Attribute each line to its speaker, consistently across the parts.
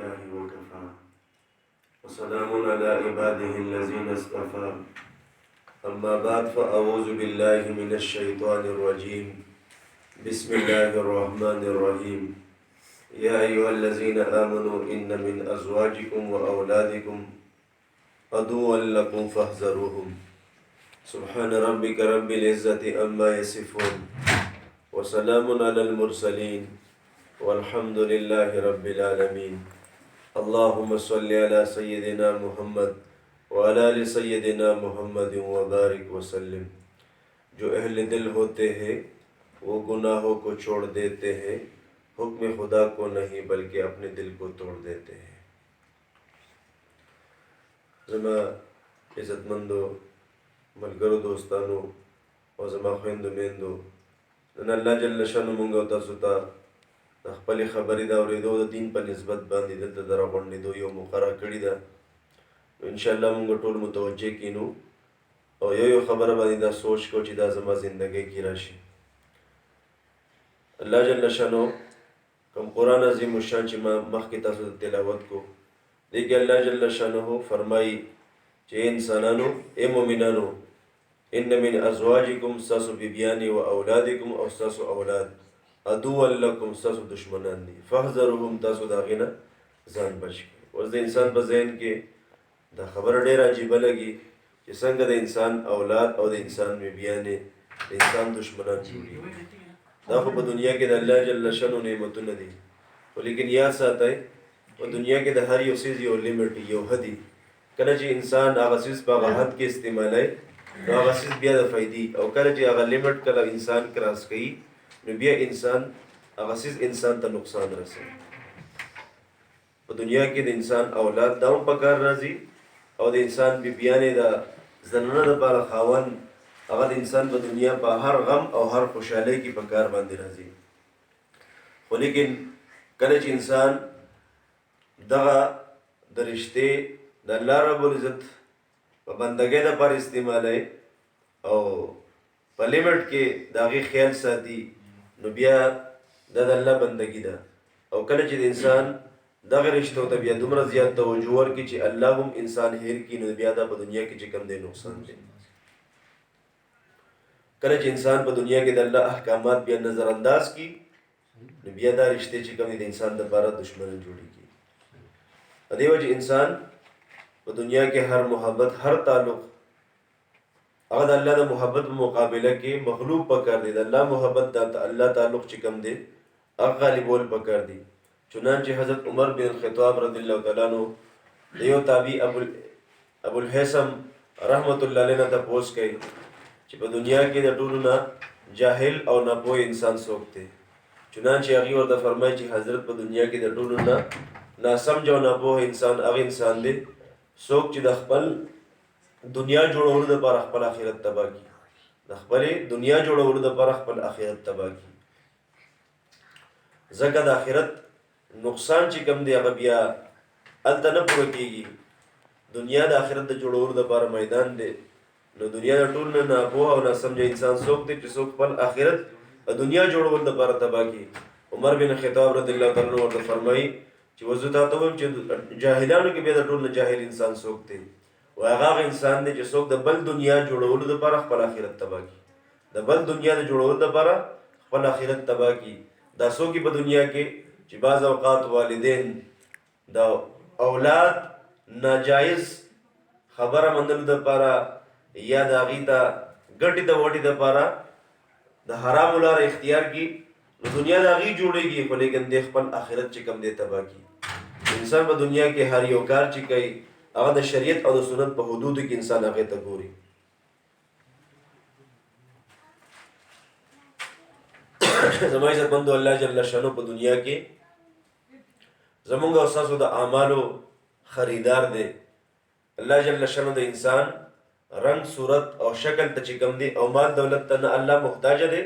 Speaker 1: لله وكفى وسلام على عباده الذين اصطفى أما بعد فأعوذ بالله من الشيطان الرجيم بسم الله الرحمن الرحيم يا أيها الذين آمنوا إن من أزواجكم وأولادكم عدوا لكم فاحذروهم سبحان ربك رب العزة عما يصفون وسلام على المرسلين والحمد لله رب العالمين اللهم صل على سيدنا محمد وعلى آل سيدنا محمद वबारिक वसल्लम। जो अहल दिल होते हैं वो गुनाहों को छोड़ देते हैं, हुक्म खुदा को नहीं बल्कि अपने दिल को तोड़ देते हैं। ज़मा इज़्ज़तमंदो मलगरो दोस्तानो और ज़मा ख़ुइंदो मेंदो नन अल्लाह जल्ल शानु मुंगा तासु ता खपल खबरी दा औरेदो द दीन पर निस्बत बांधी दलते दरा बंदी दो यो मुकर्रर कड़ी दा इंशाअल्लाह मुंगा टोल मुतवज्जे कीनु और यो खबर बांधी दा सोच को चिदा ज़मा ज़िंदगी की राशि अल्लाह जल्ल शानु कम कुरान अज़ीम शान ची मख की तासु तिलावत को देखिए अल्लाह जल्ल शानु फरमाई चे इंसानानो ए मोमिनानो इन मिन अज़वाजिकुम सासु बिबियानी व औलादिकुम और सासु औलाद अदुव्वन लकुम सासु दुश्मनान दी फहज़रुहुम तासु दागिना जान बच के। और इंसान पर ज़हन के दा खबर ढेर अजीब लगी कि संग द इंसान औलाद और इंसान बिबियाने इंसान दुश्मनान जुड़ी दा को दुनिया के अल्लाह जल्ल शानु नेमतुन दी लेकिन याद साथ है और दुनिया के हर यो चीज़ यो लिमिट यो हदी कल जी इंसान आगसीस पर हद के इस्तेमाल है आगसीस बिया फ़ायदी और कल जी आगा लिमिट कल इंसान क्रॉस कई बिया इंसान आगसीस इंसान ता नुकसान रसे। और दुनिया के इंसान औलाद दाम पकार राजी और इंसान बिबियाने दा ज़नना दा बाला खावन अगर इंसान पर दुनिया पर हर गम और हर खुशहाली की पकार बांधी राजी हो लेकिन कल जी इंसान दगा दरिश्ते द अल्लाह रब्बुल इज़्ज़त बंदगे दा पर इस्तेमाल है और लिमिट के दागी ख्याल साथी नबिया दा अल्लाह बंदगी दा और कल ची इंसान दागे रिश्तों तब या दुमरा ज़्यादा तवज्जो की ची अल्लाह हम इंसान हेर की नबिया दा पर दुनिया की चिकम दे नुकसान दे कल ची इंसान पर दुनिया के अल्लाह अहकामात भी नज़रअंदाज की नबिया दा रिश्ते चिकम दे इंसान दा बारा दुश्मन जोड़ी की अदे वजह इंसान वो दुनिया के हर मोहब्बत हर ताल्लुक़ अगर अल्लाह दा मोहब्बत मुकाबला के मखलूक पकड़ दे अल्लाह मोहब्बत दा अल्लाह ताल्लुक़ चिकम दे अगाली बोल पकड़ दी। चुनांचे हज़रत उमर बिन ख़त्ताब रज़ियल्लाहु तआला अन्हु यो ताबी अबुल हैसम रहमतुल्लाह अलैह ता पोस कई कि दुनिया के टूलना जाहिल और ना पोए इंसान सोखते चुनांचे अगी और फरमाई कि हज़रत पर दुनिया के टूलना ना समझो ना पोए इंसान अग इंसान दे सोख ची दखपल दुनिया जोड़ो द पर अखपल आखिरत तबाह की दखपले दुनिया जोड़ो द पर अखपल आखिरत तबाह की ज़कद आखिरत नुकसान ची कम दे अबिया अल्तना पूरा कीगी दुनिया द आखिरत जोड़ो द पर मैदान दे नो दुनिया द टूल ना पोहा और ना समझे इंसान सोख दे सोख पल आखिरत दुनिया जोड़ो द पर तबाह की। उमर बिन ख़त्ताब रज़ियल्लाहु तआला अन्हु फरमाई कि वजुता तो जाहिलान के बेद टूल जाहिल इंसान सोखते वागा इंसान ने जो सोख द बल दुनिया जोड़ो द पर खपल आखिरत तबाह की द बल दुनिया ने जोड़ो द पर खपल आखिरत तबाह की दासों की दुनिया के बाज़ औक़ात वालिदैन द औलाद नाजायज़ खबर मंदल द पारा या दागीता गटी द वोटी द पारा द हराम उलार इख्तियार की दुनिया दागी जोड़ेगी लेकिन देख पल आखिरत चिकम दे तबाह की। इंसान पर दुनिया के हर योकार चिकई अगर शरीयत और सुन्नत पर हुदूद की इंसान आगे तक गोरी ज़माई से बंदो अल्लाह जल्ल शानो पर दुनिया के ज़मूंगा उसासो दा आमालो खरीदार दे अल्लाह जल्ल शानो दा इंसान रंग सूरत और शक्ल तचिकम दे और माल दौलत तना अल्लाह मुहताज दे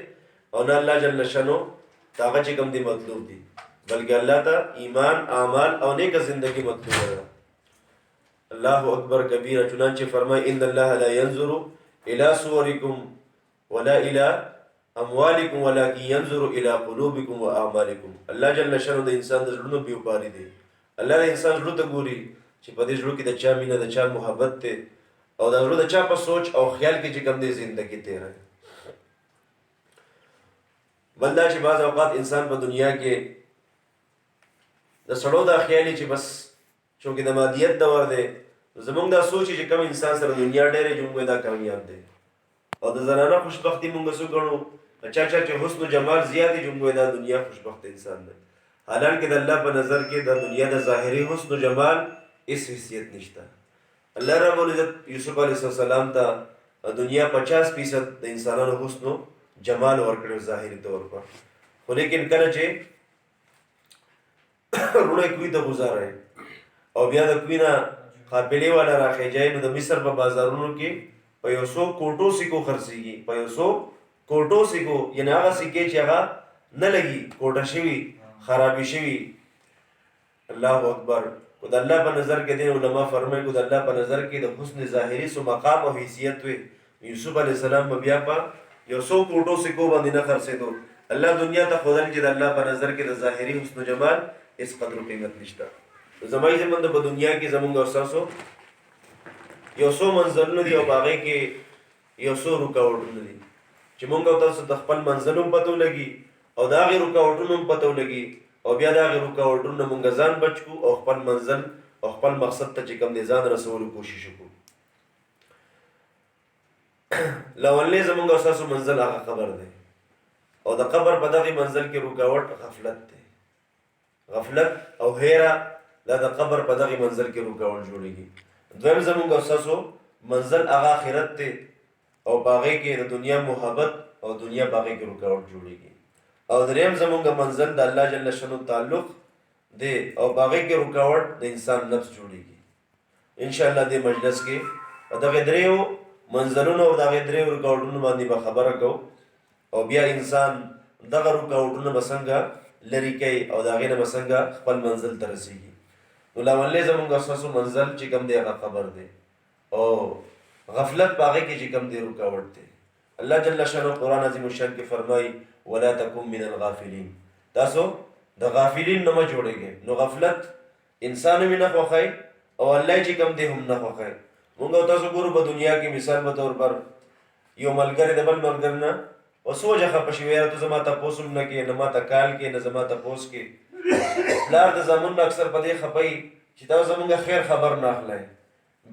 Speaker 1: और ना अल्लाह जल्ल शानो ताक़त चिकम दे मतलूब दी बल्कि अल्लाह ता ईमान आमाल और नेक ज़िंदगी मतलूब है। अल्लाह अकबर कबीरा चुनांचे फरमाए इन्नल्लाह ला यंजुरु इला सुवरिकुम वला इला अमवालिकुम वलाकिन यंजुरु इला कुलूबिकुम व आमालिकुम। अल्लाह जल्ल शानु द इंसान द ज़ुल्म भी उपारी दे الله د انسان زړه ته ګوري چې په دې زړه کې د چا مینه د چا محبت دی او د زړه د چا په سوچ او خیال کې چې کوم دی زندګي تیره بل دا چې بعض اوقات انسان په دنیا کې د سړو دا خیالي چې بس چونکې د مادیت دور دی زمونږ دا سوچ چې کوم انسان سره دنیا ډېرې جمعه دا کامیاب دی او د زنانه خوشبختي مونږ څو ګڼو چا چې حسن و جمال زیاتې جمعه دا دنیا خوشبخت انسان دی حالانکه د الله په نظر کې د دنیا د ظاهري حسن و جمال هیڅ حیثیت نشته الله رب العزت یوسف علیه السلام ته دنیا 50% د انسانانو حسن و جمال ورکړ ظاهري طور پر خو لیکن کله چې رونه کوي ته گزاره او بیا د کوي نه قابلې والا راخېجای نو د مصر په بازارونو کې په 100 کوټو سکو خرڅيږي په 100 کوټو سکو یعنی هغه سکه چې هغه نه لګي کوټه شوی خرابې شوی الله اکبر کو د الله په نظر کې دین علما فرمایي کو د الله په نظر کې د حسن ظاهري سو مقام او حیثیت وي یوسف علی السلام بیا په 100 کوټو سکو باندې نه خرڅېدو الله دنیا ته خدای چې د الله په نظر کې د ظاهري حسن جمال اس قدر قیمت نشته زمای زمند په دنیا کې زمونږ احساسو 100 منزلونه دی او باغې کې 100 رکاوټونه دي چې مونږ تاسو د خپل منزلوم پتو لګي او دا غي رکاوټونو پتو لګي او بیا دا غي رکاوټونو مونږ ځان بچو او خپل منزل او خپل مقصد ته چې کوم دي ځان رسولو کوشش وکړو لولې زمونږ احساسو منزل هغه قبر دی او د قبر په دغه منزل کې رکاوټ غفلت دی غفلت او هیره دا د قبر په دغه منزل کې رکاوټ جوړیږي دویم زمونږ احساسو منزل هغه آخرت دی او باغې کې د دنیا محبت او دنیا باغې کې رکاوټ جوړیږي او دریم زمونږ منزل د الله جل شانو تعلق دی او باغې کې رکاوټ د انسان نفس جوړیږي ان شاء الله دې مجلس کې دغه دریو منزلونو او دغه دریو رکاوټونو باندې به خبره کو او بیا انسان دغه رکاوټونو بسنګه لری کوي او دغه نه بسنګه خپل منزل ته رسیږي ولولې زمونږ اساسو منزل چې کوم دی هغه قبر دی او غفلت باغې کې چې کوم دی رکاوټ دی الله جل شانو قران عظیم الشان کې فرمایي ولا تکم من الغافلین تاسو د غافلین نه جوړیږئ نو غفلت انسان مې نه خوښي او الله چې کوم دی هم نه خوښي موږ تاسو ګورو په دنیا کې مثال په تور پر یو ملګری د بل ملګری نه وسوجه خپشي ویره ته زما تاسو نه کې نه ما ته کال کې نه زما تاسو کې لار د زمون اکثر په دې خپي چې دا زمونږ خیر خبر نه اخلي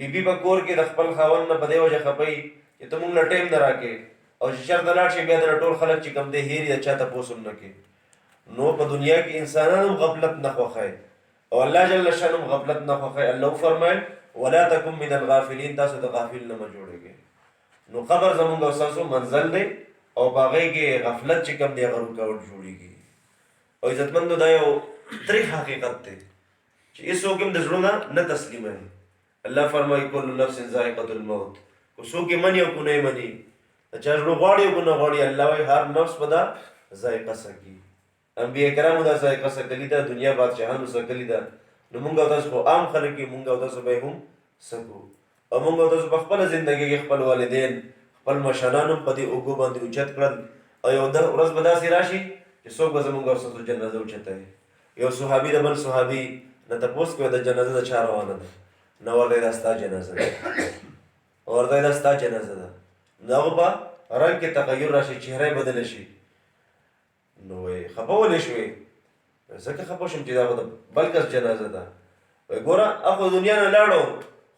Speaker 1: بیبي په کور کې د خپل خاون نه په دې وجه خپي چې ته مونږ لټیم نه راکې او چې شر دلار شي بیا د ټول خلک چې کم دې هېری د چا تاسو نه کې نو په دنیا کې انسانانو غفلت نه خوښي او الله جل شانو غفلت نه خوښي الله فرمایي ولا تکم من الغافلین تاسو د غافل نه جوړیږئ نو قبر زمونږ اساسو منزل دی او باغې کې غفلت چې کم دی غرو کاوت جوړیږي او عزتمندو دا یو تریخ حقیقت دی چې هیڅ حکم د زړه نه تسلیمه الله فرمایي کل نفس ذائقه الموت کو څوک مني او کو نه مني چې زړه غواړي او کو نه غواړي الله وايي هر نفس پدا ذائقه سکی انبیاء کرامو دا ذائقه سکلی دا دنیا بادشاہانو سکلی دا نو مونږ تاسو خو عام خلک کې مونږ تاسو به هم سکو او مونږ تاسو په خپل ژوندۍ کې خپل والدین خپل مشرانو په دې اوګو باندې اوچت کړل او یو د ورځ به داسې راشي چې څوک به زمونږ سره جنازه اوچته یو صحابي د بل صحابي نه تاسو کوی د جنازه د چا روانه ده نو ورته دا ستا جنازه ده ورته دا ستا جنازه ده نو په رنگ کې تغیر راشي چهره بدل شي نو خپه ولې شوې ځکه خپه شم چې دا بل کس جنازه ده وای ګوره اخو دنیا نه لاړو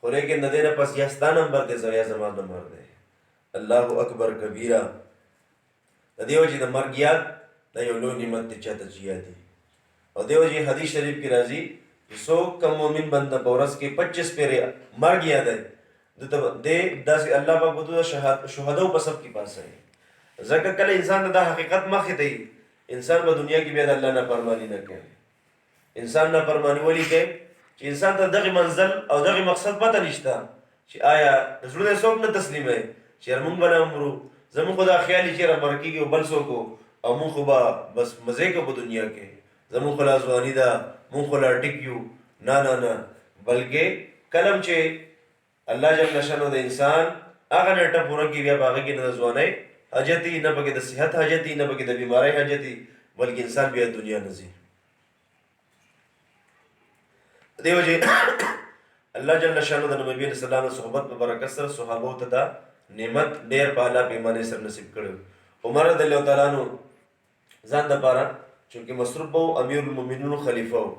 Speaker 1: خو لیکن د دې نه پس یا ستا نمبر دی یا زما نمبر دی الله اکبر کبیره د دې وجې د مرګ یاد دا یو لوی نعمت دی چاته چې یادي او دې وجې حدیث شریف کې راځي چې څوک کم مؤمن بنده په ورځ کې 25 پیرې مرګ یاد دی دې داسې الله په بده شهادو په سب کې پاسه ځکه کله انسان د حقیقت مخې دی انسان په دنیا کې بیا د الله نافرمانی نه کوي انسان نافرمانی ولې کوي چې انسان ته دغه منزل او دغه مقصد پته نشته چې آیا د زړه څوک نه تسلیمه چې موږ به امرو زموږ خدا خیالي چې را مرکیږي او بل څوک او موږ خو بس مزه کو په دنیا کې زموږ خلا ځواني ده موږ خلا ټیکیو نه نه نه بلکې کلم چې الله جل شانو د انسان هغه نیټه پوره کې بیا باغ کې نه ځواني حاجتي نه بګي د صحت حاجتي نه بګي د بیماری حاجتي بلکې انسان بیا دنیا نزي دیو جی الله جل شانو د نبی صلی الله علیه صحبت په برکت سره صحابه ته دا نعمت ډیر په اعلی پیمانه سره نصیب کړو. عمر رضی الله تعالی عنہ ځان د پاره چونکه مصروف وو، امیر المؤمنین خلیفہ وو،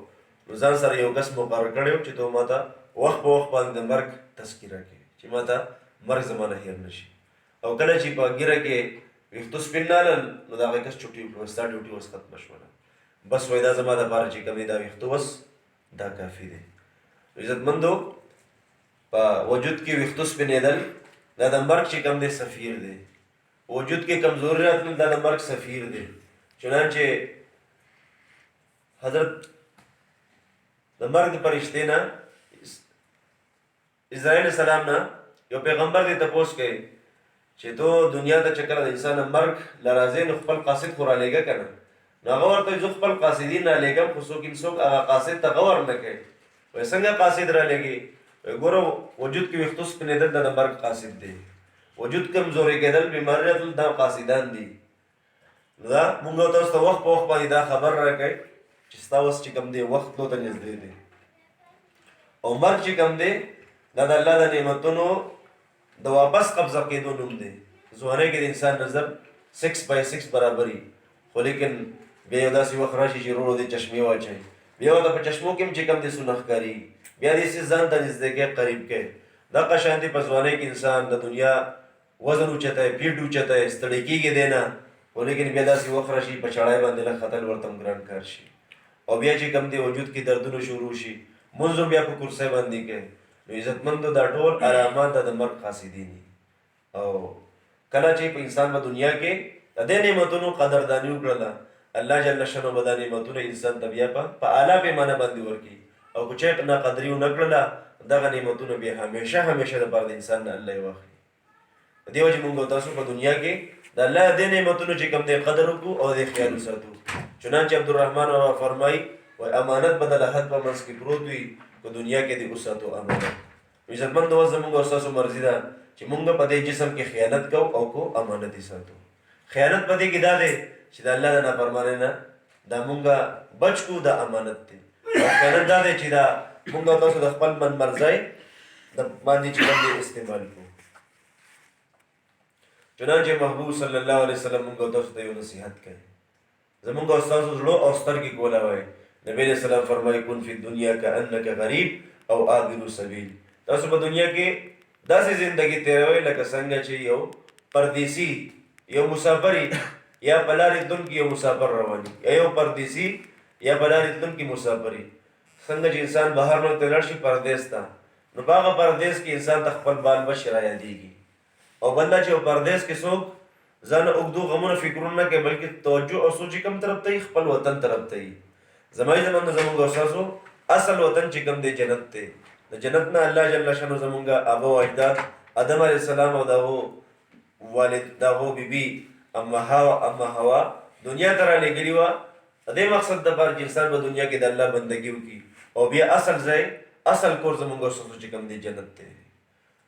Speaker 1: ځان سره یو کس مقرر کړو چې ته ماته وخت په وخت باندې مرګ تذکره کوي چې ماته مرګ زمانه هیر نشي. او کله چې په ګیره کې ویښتو سپین لاړل نو د هغه کس چوټي وکړه، ستا ډیوټي اوس ختمه شوله، بس وایي دا زما دپاره چې کوم دی دا ویښتو بس دا کافي دی. عزتمندو په وجود کې ویښتو سپینېدل دا د مرګ چې کوم دی سفیر دی، وجود کې کمزوري راتلل دا د مرګ سفیر دی. چنانچه حضرت د مرګ د فرشتې نه اسرائیل السلام نه یو پیغمبر دی تپوس کوي چې تو دنیا ته چې کله د انسان مرګ لرازې نو خپل قاصد خو رالیږه که نه؟ نو هغه ورته زه خپل قاصدین رالیږم خو څوک څوک هغه قاصد ته غور نه کوي. وایي څنګه قاصد رالیږي؟ وایي ګوره وجود کې ویښتو سپینېدل دا د مرګ قاصد دی، وجود کمزوري کېدل بیماري راتلل دا قاصدان دي. نو دا مونږ تاسو ته وخت په وخت باندې دا خبر راکوي چې ستا اوس چې کوم دی وخت تلو ته نږدې دی او مرګ چې کوم دی دا د الله د نعمتونو د واپس قبضه کېدو نوم دی. ځوانۍ کې د انسان نظر 6/6 برابري، خو لیکن بیا یو داسې وخت راشي چې ورو دې چشمې واچوي، بیا ورته په چشمو کې هم چې کوم دی سونه ښکاري، بیا دې ځان ته نږدې کوي، قریب کوي. دغه شان دی په ځوانۍ کې انسان د دنیا وزن اوچتای، پیټ اوچتای، ستړی کېږي دی نه، خو لیکن بیا داسې وخت راشي په چړای باندې لږ ختل ورته هم ګران کار شي او بیا چې کوم دی وجود کې دردونه شروع شي، مونځ بیا په کرسۍ باندې کوي. نو عزتمندو دا ټول علامات د مرګ قاصدین دي. او کله چې په انسان په دنیا کې د دې نعمتونو قدرداني وکړله، الله جل شانه به دا نعمتونه انسان ته بیا په اعلی پیمانه باندې ورکړي او که چېرته ناقدري ونه کړله دغه نعمتونه بیا همیشه دپاره د انسان نه الله یې واخلي. په دې وجې مونږ تاسو په دنیا کې د الله دې نعمتونو چې کوم دی قدر وکړو او دې خیال وساتو. چنانچه عبدالرحمن بابا فرمایي وایي امانت به د لحد په منځ کې پروت وي په دنیا کې دې وساتو امانت. عزتمندو اوس زموږ او ستاسو مرضي ده چې مونږ په دې جسم کې خیانت کوو او کو امانت یې ساتو. خیانت په دې کې دا دی چې د الله د نافرمانۍ نه دا مونږ بچ کړو، دا امانت دی. او خیانت دا دی چې دا مونږ او تاسو د خپل من مرضۍ د باندې چې کوم دی استعمال کړو. چنانچه محبوب صلی الله علیه وسلم مونږ او تاسو ته یو نصیحت کوي، زمونږ او ستاسو زړه او سترګې کوله وایي. نبی علیہ السلام فرمایي کن فی الدنیا کأنک غریب او عابر سبیل. تاسو په دنیا کې داسې زندگی تیروئ لکه څنګه چې یو پردیسی یو مسافر یا په لارې تلونکي یو مسافر رواني، یا یو پردیسی یا په لارې تلونکي مسافري. څنګه چې انسان بهر ملک ته لاړ شي پردیس ته، نو په هغه پردیس کې انسان ته خپل بال بچ را یادېږي او بنده چې پردیس کې څوک ځان اوږدو غمونه فکرونه نه کوي بلکې توجه او سوچ کوم طرف ته خپل وطن طرف ته. زمونږ او ستاسو اصل وطن چې کوم دی جنت دی. د جنت نه الله جل شانه زمونږ آبا و اجداد آدم علیه السلام او دغه والد دغه بیبي اما هوا دنیا ته رالیږلي وه د دې مقصد دپاره چې انسان په دنیا کې د الله بندګي وکړي او بیا اصل ځای اصل کور زمونږ او ستاسو چې کوم دی جنت دی.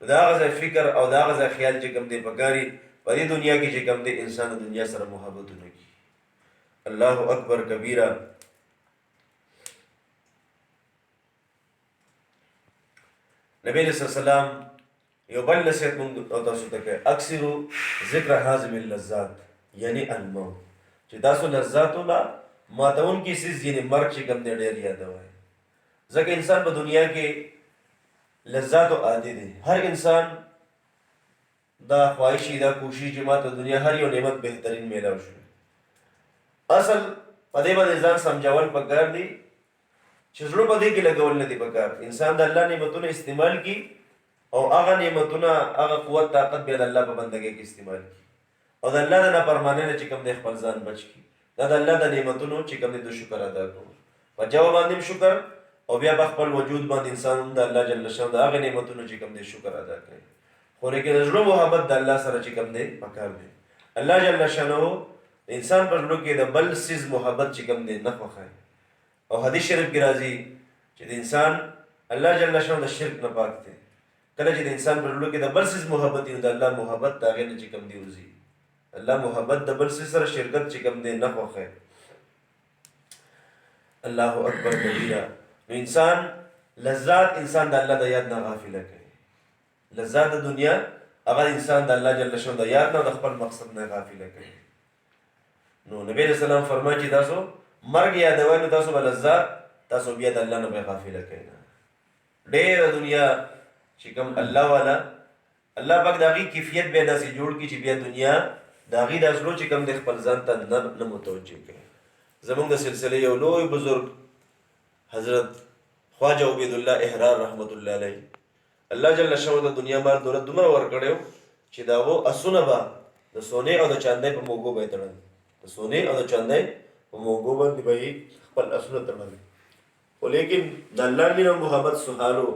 Speaker 1: د هغه ځای فکر او د هغه ځای خیال چې کوم دی پکاري په دې دنیا کې چې کوم دی انسان د دنیا سره محبتونه کوي. الله اکبر کبیره. نبی علیہ السلام یو بل نصیحت مونږ او تاسو ته کوي، اکثرو ذکر حازم اللذات یعنی الموت، چې تاسو لذاتو لا ماتونکي څیز یعنی مرګ چې کوم دی ډېر یادوئ. ځکه انسان په دنیا کې لذاتو عادي دی. هر انسان دا خواهشي دا کوشش چې ماته دنیا هر یو نعمت بهترین میلاو شو. اصل په دې باندې ځان سمجھول پکار دی چې زړه په دې کې لګول نه دي پکار. انسان د الله نعمتونه استعمال کی او هغه نعمتونه هغه قوت طاقت بیا د الله په بندګۍ کې استعمال کی او د الله د نافرمانۍ نه چې کوم دی خپل ځان بچ کی. دا د الله د نعمتونو چې کوم دی د شکر ادا کول په جواب باندې شکر او بیا په خپل وجود باندې انسان د الله جل شانه د هغه نعمتونو چې کوم دی شکر ادا کوي. خو لیکن د زړه محبت د الله سره چې کوم دی پکار دی. الله جل شانه انسان پر زړه کې د بل سیز محبت چې کوم دی نه خوښوي. او حدیث شریف کې راځي چې د انسان الله جل شانه د شرک نه پاک دی. کله چې د انسان پر زړه کې د بل سیز محبت وي د الله محبت د هغې نه چې کوم دی وځي. الله محبت د بل سیز سره شرکت چې کوم دی نه خوښوي. الله اکبر کبیره. نو انسان لذات انسان د الله د یاد نه غافل کوي. لذات د دنیا هغه انسان د الله جل شانه د یاد نه د خپل مقصد نه غافل کوي. نو نبی رسول الله فرمایي چې تاسو مرګ یادوئ نو تاسو به لذات تاسو بیا د الله نه به غافل کوي. ډېر دنیا چې کوم الله والا الله پاک داغي کیفیت به داسې جوړ کی چې بیا دنیا داغي د اصلو چې کوم د خپل ځان ته نه متوجه کوي. زمونږ د سلسله یو لوی بزرگ حضرت خواجه عبید الله احرار رحمت الله علیه الله جل شانه د دنیا بار دولت دومره ورکړیو چې داغو اسونه به د سونې او د چاندۍ په موږو به تړل. د سونې او د چاندۍ په موږو باندې به خپل اسونه تړل. خو لیکن د الله مینه محبت سهالو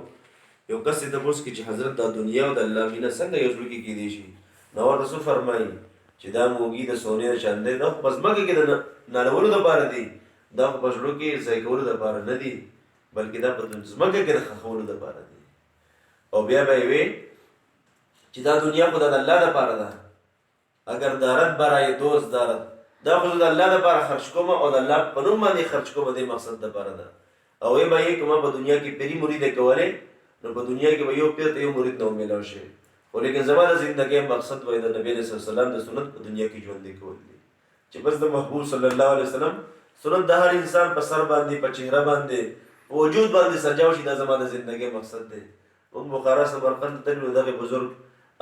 Speaker 1: یو کس ته پوښتنه کې چې حضرت د دنیا او د الله مینه څنګه یو ځل کې کېدی شي. نو ورته څه فرمایي چې دا موږي د سونې او چاندۍ د پزماګه کې د نړولو لپاره دي، دا په بشلو کې ځای کولو لپاره نه دي، بلکې دا په ځمکه کې د خښولو لپاره دي. او بیا به وي چې دا دنیا خو د الله لپاره ده. اگر دارت برای دوست دارت، دا خو د الله لپاره خرج کوم او د الله په نوم باندې خرج کوم د مقصد لپاره ده. او ای به کومه په دنیا کې پیری مرید کوله نو په دنیا کې به یو پیر ته یو مرید نو ملو شي. خو لیکن زموږ ژوندۍ مقصد وای د نبی رسول الله د سنت په دنیا کې ژوند کول دي چې بس د محبوب صلی الله علیه وسلم سنت د هر انسان په سر باندې په چهره باندې وجود باندې سجاو شي. دا زموږ د ژوندۍ مقصد دی. موږ بخارا سمرقند ته نو دغه بزرگ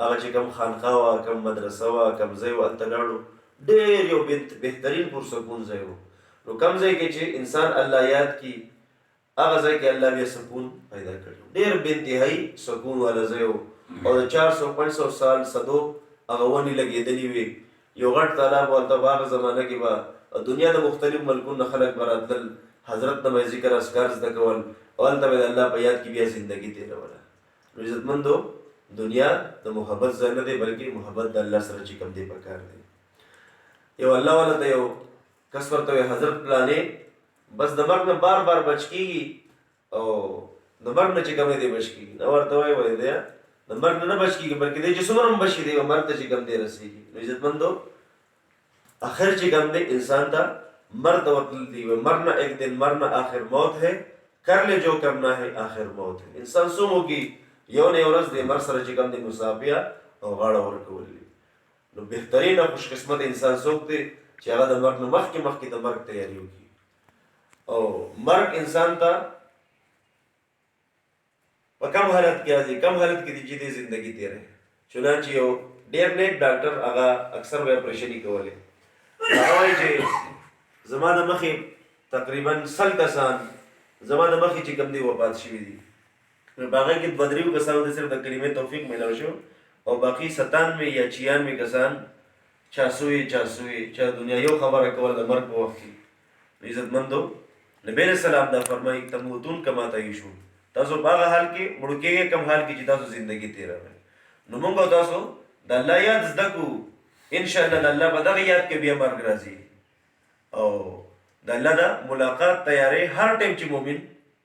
Speaker 1: هغه چې کوم خانقاه وا کوم مدرسه وا کوم ځای وا ته لاړو ډېر یو بهترین پرسکون ځای وو. نو کوم ځای کې چې انسان الله یاد کی هغه ځای کې الله بیا سکون پیدا کړي. ډېر بے انتهایی سکون والا ځای وو او 400-500 سال صدو هغه ونی لګېدلې وي. یو غټ تالاب ولته هغه زمانه کې به دنیا د مختلف ملکونو خلک براتل حضرت نو ذکر اسکار زده کول او هلته به د الله په یاد کې بیا زندگی تېروله. نو عزتمندو دنیا د محبت ځای نه دی بلکې محبت د الله سره چې کوم دی پکار دی. یو الله والا ته یو کس ورته حضرت پلانې بس د مرګ نه بار بار بچ کېږي او د مرګ نه چې کوم دی بچ کېږي. نو ورته وایي دی د مرګ نه بچ کېږي بلکې دی چې څومره هم بچ دی مرګ ته چې کوم دی رسېږي. نو عزتمندو آخر چې کوم دی انسان ته مرد وتل دی مرنا ایک دن مرنا آخر موت ہے کر لے جو کرنا ہے آخر موت ہے. انسان سومو کی یو نه ورځ د مر سره چې کوم دی مسافیا او غاړه ورکول دي. نو بهترین او خوش قسمت انسان څوک دی چې هغه د مرګ نه مخکې د مرګ تیاری وکړي. او مرګ انسان ته په کم حالت کې راځي کم حالت کې د جدي ژوندۍ تیرې. چنانچه یو ډېر نیک ډاکټر هغه اکثر به اپریشني کولې هغه وایي چې زما د مخې تقریبا 100 کسان زما د مخې چې کوم دی وفات شوي دي. نو باغې کې 2-3 کسانو ته صرف د کلمې توفیق ملو شو او باقي 97 یا 96 کسان چا دنیا یو خبره کول د مرګ په وخت کې. عزتمندو نبی رسول الله دا فرمایي تموتون کما تعیشون، تاسو په هغه حال کې مړ کېږئ کوم حال کې چې تاسو ژوندۍ تېروئ. نو موږ تاسو د الله یاد زده کوو ان شاء الله. د الله په دغه یاد کې بیا مرګ راځي او د الله د ملاقات تیاری هر ټیم چې مؤمن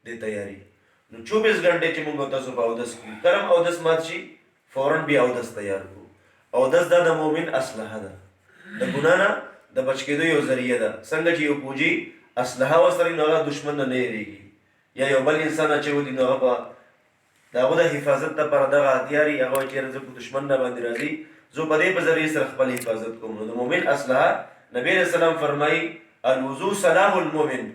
Speaker 1: دی تیاری. نو 24 غنټې چې موږ تاسو په اودس کې کرم اودس مات شي فوراً بیا اودس تیار کو. اودس د مؤمن اسلحه ده، د ګنا نه د بچ کېدو یو ذریعہ ده. څنګه چې یو پوجي اسلحه وسره نو هغه دشمن نه یریږي یا یو بل انسان اچولي نو هغه دغه د حفاظت لپاره دغه هتیاري هغه چې رزق دشمن نه باندې راځي زه په دې په ذریعہ سره خپل حفاظت کوم. نو د مؤمن اسلحه نبی رسول الله فرمایي الوضو سلاح المؤمن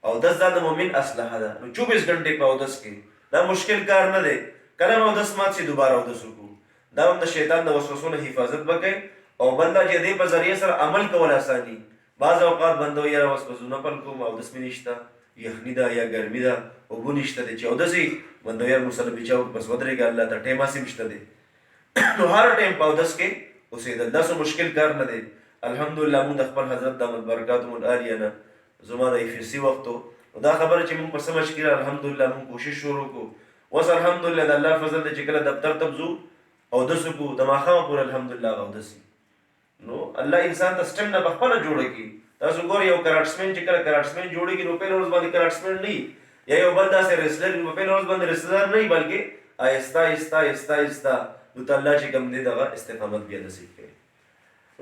Speaker 1: او دس د مؤمن اسلحه ده. نو 24 غنټې په اودس کې دا مشکل کار نه دی. کله اودس مات شي دوباره اودس وکړو. دا هم د شیطان د وسوسو نه حفاظت وکړي او بنده چې دې په ذریعہ سره عمل کول آساني. بعض اوقات بنده یې راوسپزونه پر کوم اودس مې نشته یخنی ده یا ګرمي ده او بو نشته دی چې اودس یې بنده یې مسله بچاو بس ودرېږي الله ته ټیمه سي مشته دی. نو هر ټیم په اودس کې اوسېدل دا څه مشکل کار نه دی. الحمدلله موږ د خپل حضرت دامت برکاتهم العالیه نه زما د ایفسی وختو دا خبره چې موږ په سمج کې الحمدلله موږ کوشش شروع کو. اوس الحمدلله د الله فضل دی چې کله دفتر تبزو اودس کو د ماښامه پورې الحمدلله اودس. نو الله انسان ته سټم نه بخپله جوړه کی. تاسو ګور یو کراټسمن چې کله کراټسمن جوړیږي نو په ورځ باندې کراټسمن نه یا یو بل داسې ریسلر نو په ورځ باندې ریسلر نه بلکې آهسته آهسته آهسته آهسته نو الله چې کوم دی دغه استقامت بیا نصیب کړي.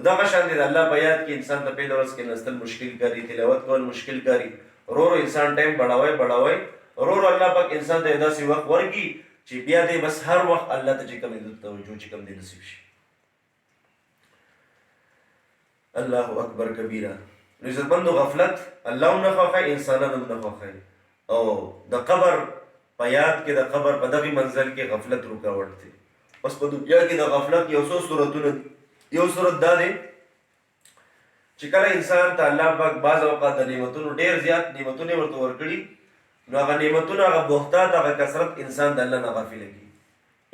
Speaker 1: دا قشان دی الله په یاد کې انسان ته په ورځ کې نستل مشکل کاری تلاوت کول مشکل کاری رو انسان ټایم بڑھاوي ورور الله پاک انسان ته داسې وخت ورکړي چې بیا دی بس هر وخت الله ته چې کوم دی توجه چې کوم دی نصیب شي. الله اکبر کبیره. نو عزتمندو غفلت الله هم نه خوښوي، انسانان هم نه خوښوي. او د قبر په یاد کې د قبر په دغې منزل کې غفلت رکاوټ دی. بس په دنیا کې د غفلت یو څو صورتونه دي. یو صورت دا دی چې کله انسان ته الله پاک بعض اوقات د نعمتونو ډېر زیات نعمتونه ورته ورکړي، نو هغه نعمتونه هغه بهتات هغه کثرت انسان د الله نه غافله کړي.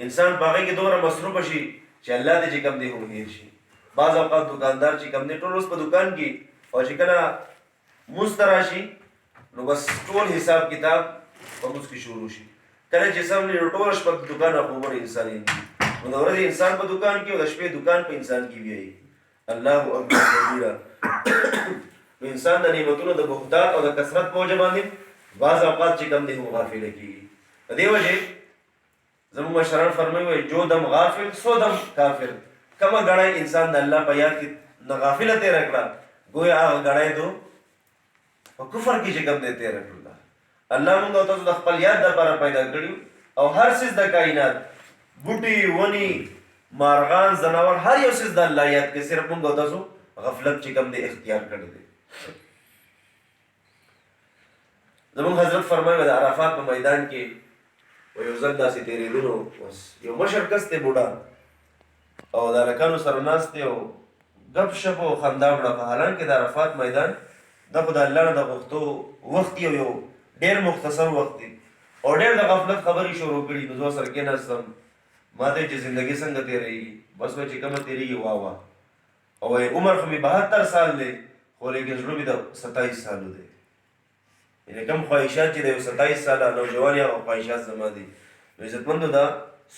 Speaker 1: انسان په هغې کې دومره مصروفه شي چې الله دې چې کوم دی هم هېر شي. بعض اوقات دکاندار چې کوم دی ټول اوس په دکان کې او چې کله مونځ ته راشي نو بس ټول حساب کتاب په مونځ کې شروع شي. کله چې سم نه ټوله شپه د دکان خوبونه انسان نو د ورځې انسان په دکان کې او د شپې دکان په انسان کې بیایي. الله اکبر کبیره. انسان د نعمتونو د بهتات او د کثرت په وجه باندې بعض اوقات چې کوم دی هم غافله کېږي. په دې وجې زموږ مشران فرمایي وایي جو دم غافل سو دم کافر. کومه ګړی انسان د الله په یاد کې نه غافله تېره کړه گویا هغه ګړی دو په کفر کې چې کوم دی تېره کړله. الله موږ او تاسو د خپل یاد دپاره پیدا کړي او هر څیز د کائنات بوټي ونې مارغان ځناور هر یو څیز د الله یاد کې صرف موږ او تاسو غفلت چې کوم دی اختیار کړی دی. زموږ حضرت فرمایي د عرفات په میدان کې یو ځل داسې تېرېدلو اوس یو مشر کس دی بوډا او د هلکانو سره ناست دی او ګپ شپ او خندا وړه. حالانکې د عرفات میدان دا خو د الله نه د غوښتو وخت یو ډېر مختصر وخت دی او ډېر د غفلت خبرې شروع کړي. نو زه سره کېناستم ما ته چې زندګي څنګه تېرېږي بس وایي چې کومه تېرېږي واه واه. او وایي عمر خو مې 72 سال دی خو لیکن زړه مې د 27 سالو دی. یعنې کوم خواهشات چې د یو 27 ساله نوجوان یا خواهشات زما دي. نو عزتمندو دا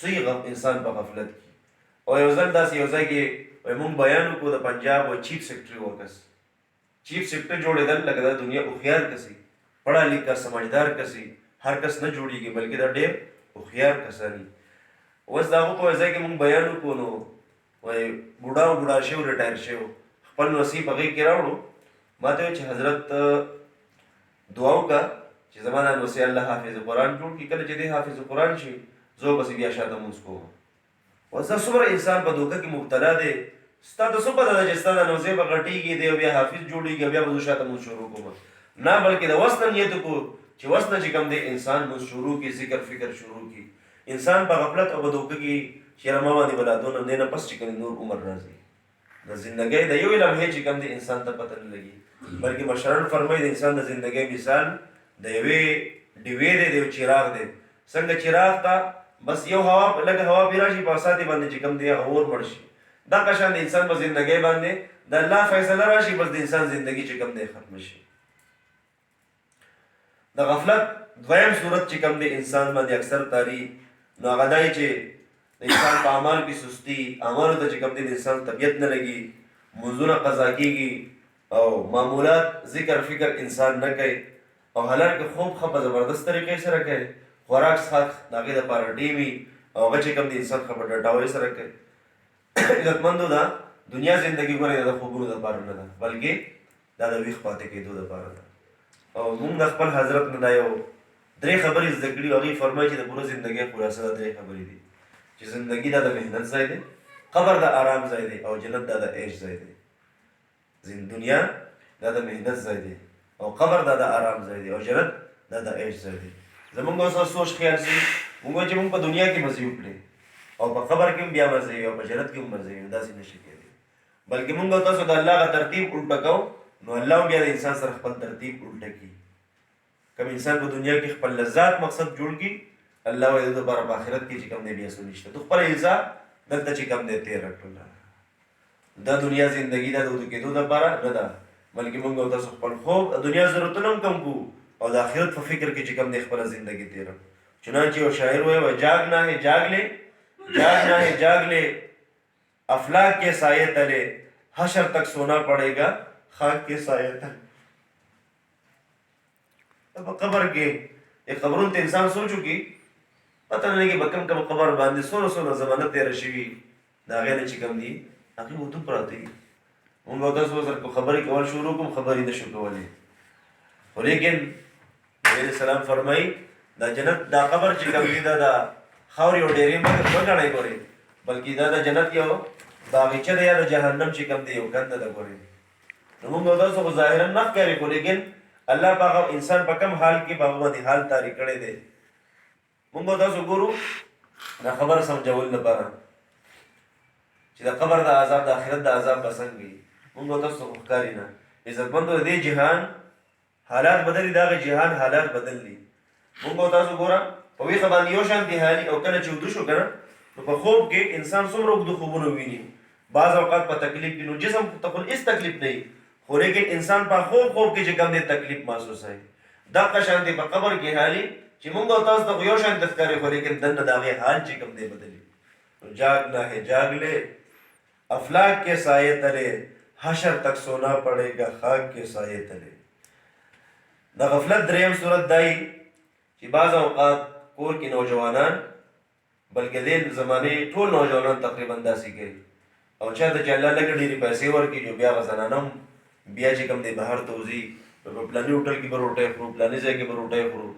Speaker 1: صحیح انسان په غفلت کې. او یو ځل داسې یو ځای کې وایي مونږ بیان وکړو د پنجاب و چیف سیکرټري و کس چیف سیکرټري جوړېدل لکه دا دنیا هوښیار کسي پړه لیکه سمجھدار کسي هر کس نه جوړېږي بلکې دا ډېر هوښیار کسان دي. اوس د هغو په ځای کې مونږ بیان وکړو نو وایي بوډا شوی ریټایر شوی خپل نصیب هغې کې راوړو. ما ته وایي چې حضرت دعا وکړه چې زما دا نوسی الله حافظ قرآن جوړ کړي. کله چې دی حافظ قرآن شي زه بس بیا شاته مونځ کوم. اوس دا څومره انسان په دوکه کې مبتلا دی. ستا ته څه پته ده چې ستا دا نوسی به غټېږي دی او بیا حافظ جوړېږي بیا به زه شاته مونځ شروع کوم. نه بلکې د وس نه نیت وکړو چې وس نه چې کوم دی انسان مونځ شروع کړي ذکر فکر شروع کړي. انسان په غفلت او په دوکه کې چېرې ما باندې ولادونه دی نه پس چې کوم نور عمر راځي. د زندګۍ د یوې لمحې چې کوم دی انسان ته پته نه لګي. بلکې مشران فرمایي د انسان د زندګۍ مثال د یوې ډیوې دی د یو چراغ دی. څنګه چراغ ته بس یو هوا لږ هوا پرې راشي په ساتې باندې چې کوم دی هغه اور مړ شي. دغه شان د انسان په زندګۍ باندې د الله فیصله راشي بس د انسان زندګي چې کوم دی ختم شي. د غفلت دویم صورت چې کوم دی انسان باندې اکثر تاری نو هغه دی چې د انسان په اعمال کې سستی اعمالو ته چې کوم دی د انسان طبیعت نه لګي منځونه قضا کېږي او معمولات ذکر فکر انسان نه کوي او حالانکه خوب ښه په زبردست طریقې سره کوي خوراک څښاک د هغې دپاره ډېوي او هغه چې کوم د انسان ښه په ډټاوۍ سره کوي. عزتمندو دا دنیا زندګي ګورئ د خوبونو دپاره نه ده بلکې دا د ویښ پاتې کېدو دپاره ده. او موږ د خپل حضرت نه دا یو 3 خبرې زده کړي او هغې فرمایي چې د پوره زندګۍ خلاصه دا 3 خبرې دي چې زندګي دا د محنت ځای دی قبر د آرام ځای دی او جنت دا د عیش ځای دی. دنیا دا د محنت ځای دی او قبر دا د آرام ځای دی او جنت دا د عیش ځای دی. زمونږ اوس سوچ خیال شي موږ وایو چې موږ په دنیا کې مزې وکړې او په قبر کې هم بیا مزې وي او په جنت کې هم مزې وي. داسې نه شي کېدی بلکې موږ او تاسو د الله هغه ترتیب الټه کوو نو الله هم بیا د انسان سره خپل ترتیب الټه کړي. کوم انسان په دنیا کې خپل لذات مقصد جوړ کړي الله وایي د دپاره په آخرت کې چې کوم دی بیا څه نشته. تو خپله حساب دلته چې کوم دی تېره کړله. دا دنیا زندګي دا د ودو کېدو دپاره نه ده بلکې موږ او تاسو خپل خوب دنیا ضرورتونه هم کم کړو او د آخرت په فکر کې چې کوم دی خپله زندګي تېره. چنانچہ یو شاعر وایي جاگنا ہے جاگ لے جاگنا ہے جاگ لے افلاک کے سائے تلے حشر تک سونا پڑے گا خاک کے سائے تلے. په قبر کې قبرونو ته انسان سوچو کې پته نه لګي به کوم کوم قبر باندې څونه زمانه تېره شوي د هغې نه چې کوم دي هغې اوتو پراته دي. موږ او تاسو سره خبرې کول شروع کوم خبرې نه شو کولی خو لیکن نبي علیه السلام فرمایي دا جنت دا قبر چې کوم دی دا د خاورې او ډېرې مه ګڼئ ګورئ، بلکې دا د جنت یو باغچه ده یا د جهنم چې کوم دی یو کنده ده ګورئ. نو موږ او تاسو خو ظاهرا نه ښکاري خو لیکن الله په هغه انسان په کم حال کې په هغه باندې حال تاری کړی دی. موږ او تاسو ګورو دا خبره سمجول لپاره چې د قبر د عذاب د آخرت د عذاب به څنګه وي. موږ او تاسو خو ښکاري نه. عزتمندو د دې جهان حالات بدل دي، دغه جهان حالات بدل دي. موږ او تاسو ګوره په ویښه باندې یو شانتې حالي او کله چې ویده شو که نه نو په خوب کې انسان څومره اوږده خوبونه ویني، بعض اوقات په تکلیف کې، نو جسم ته خو هېڅ تکلیف نه وي خو لیکن انسان په خوب کې چې کوم دی تکلیف محسوسوي. دغه شانتې په قبر کې حالي چې موږ او تاسو ته خو یو شانتې ښکاري خو لیکن دننه د هغې حال چې کوم دی بدلي. نو جاگنا ہے جاگ لے افلاک کے سائے تلے، حشر تک سونا پڑے گا خاک کے سائے تلے. د غفلت دریم صورت دای چې بعض اوقات کور کې نوجوانان بلکې دې زمانې ټول نوجوانان تقریبا داسې کوي او چاته چې الله لږ ډېرې پیسې ورکړي نو بیا هغه زنانه هم بیا چې کوم دی بهر ته وځي، په پلاني هوټل کې به روټۍ خورو، پلاني ځای کې به روټۍ خورو.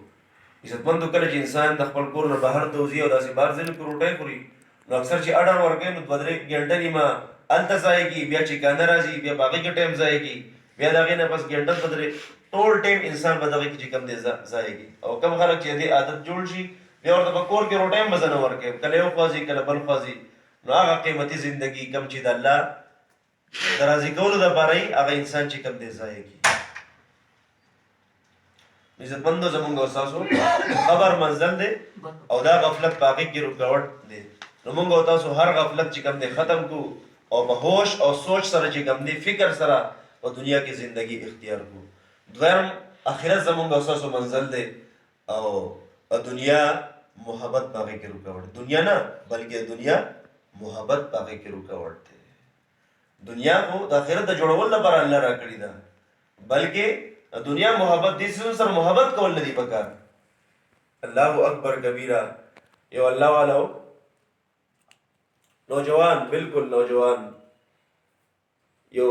Speaker 1: عزتمندو کله چې انسان د خپل کور نه بهر ته وځي او داسې بهر ځایونو کې روټۍ خوري نو اکثر چې اډر ورکوي نو 2-3 ګنټه نیمه هلته ځای کي، بیا چې کانه راځي بیا په هغې کې ټایم ځای کي، بیا د هغې نه بس ګنټه 2-3 ټول ټایم انسان به دغه کې چې کوم دی ځای کي. او کم خلک چې دې عادت جوړ شي بیا ورته په کور کې روټۍ هم به زه نه ورکوي، کله یو خوا ځي کله بل خوا ځي. نو هغه قیمتي زندګي کم چې د الله د راضي کولو دپاره یي هغه انسان چې کوم دی ځای کي. عزتمندو زمونږ او ستاسو خبر منزل دی او دا غفلت په هغې کې رکاوټ دی. نو موږ او تاسو هر غفلت چې کوم دی ختم کړو او په هوش او سوچ سره چې کوم دی فکر سره په دنیا کې زندگی اختیار کړو. دویم آخرت زمونږ او ستاسو منزل دی او دنیا محبت په هغې کې رکاوټ، دنیا نه بلکې دنیا محبت په هغې کې رکاوټ دی. دنیا خو د آخرت د جوړولو لپاره الله راکړې ده، بلکې دنیا محبت دې څیزونو سره محبت کول نه دي پکار. الله اکبر کبیره. یو الله والا نوجوان، بالکل نوجوان، یو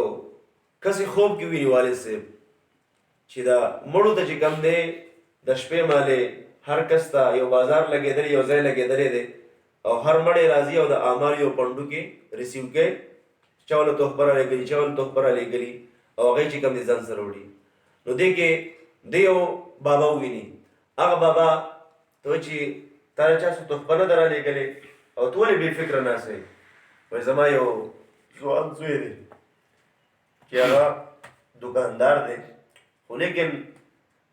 Speaker 1: کسې خوب کې ویني والد صاحب چې دا مړو ته چې کم دی د شپې مالې هر کس ته یو بازار لګېدلی، یو ځای لګېدلی دی او هر مړی راځي او د اعمال یو پنډو کې ریسیو کوي، چا له تحفه رالیږلي چا له تحفه رالیږلي او هغې چې کوم دی ځان سره وړي. نو دې کې دی یو بابا وویني، هغه بابا ته وایي چې تا چا څه تحفه نه ده رالیږلې او ته ولې بې فکره ناست یې؟ وایي زما یو ځوان زوی دی چې هغه دکاندار دی خو لیکن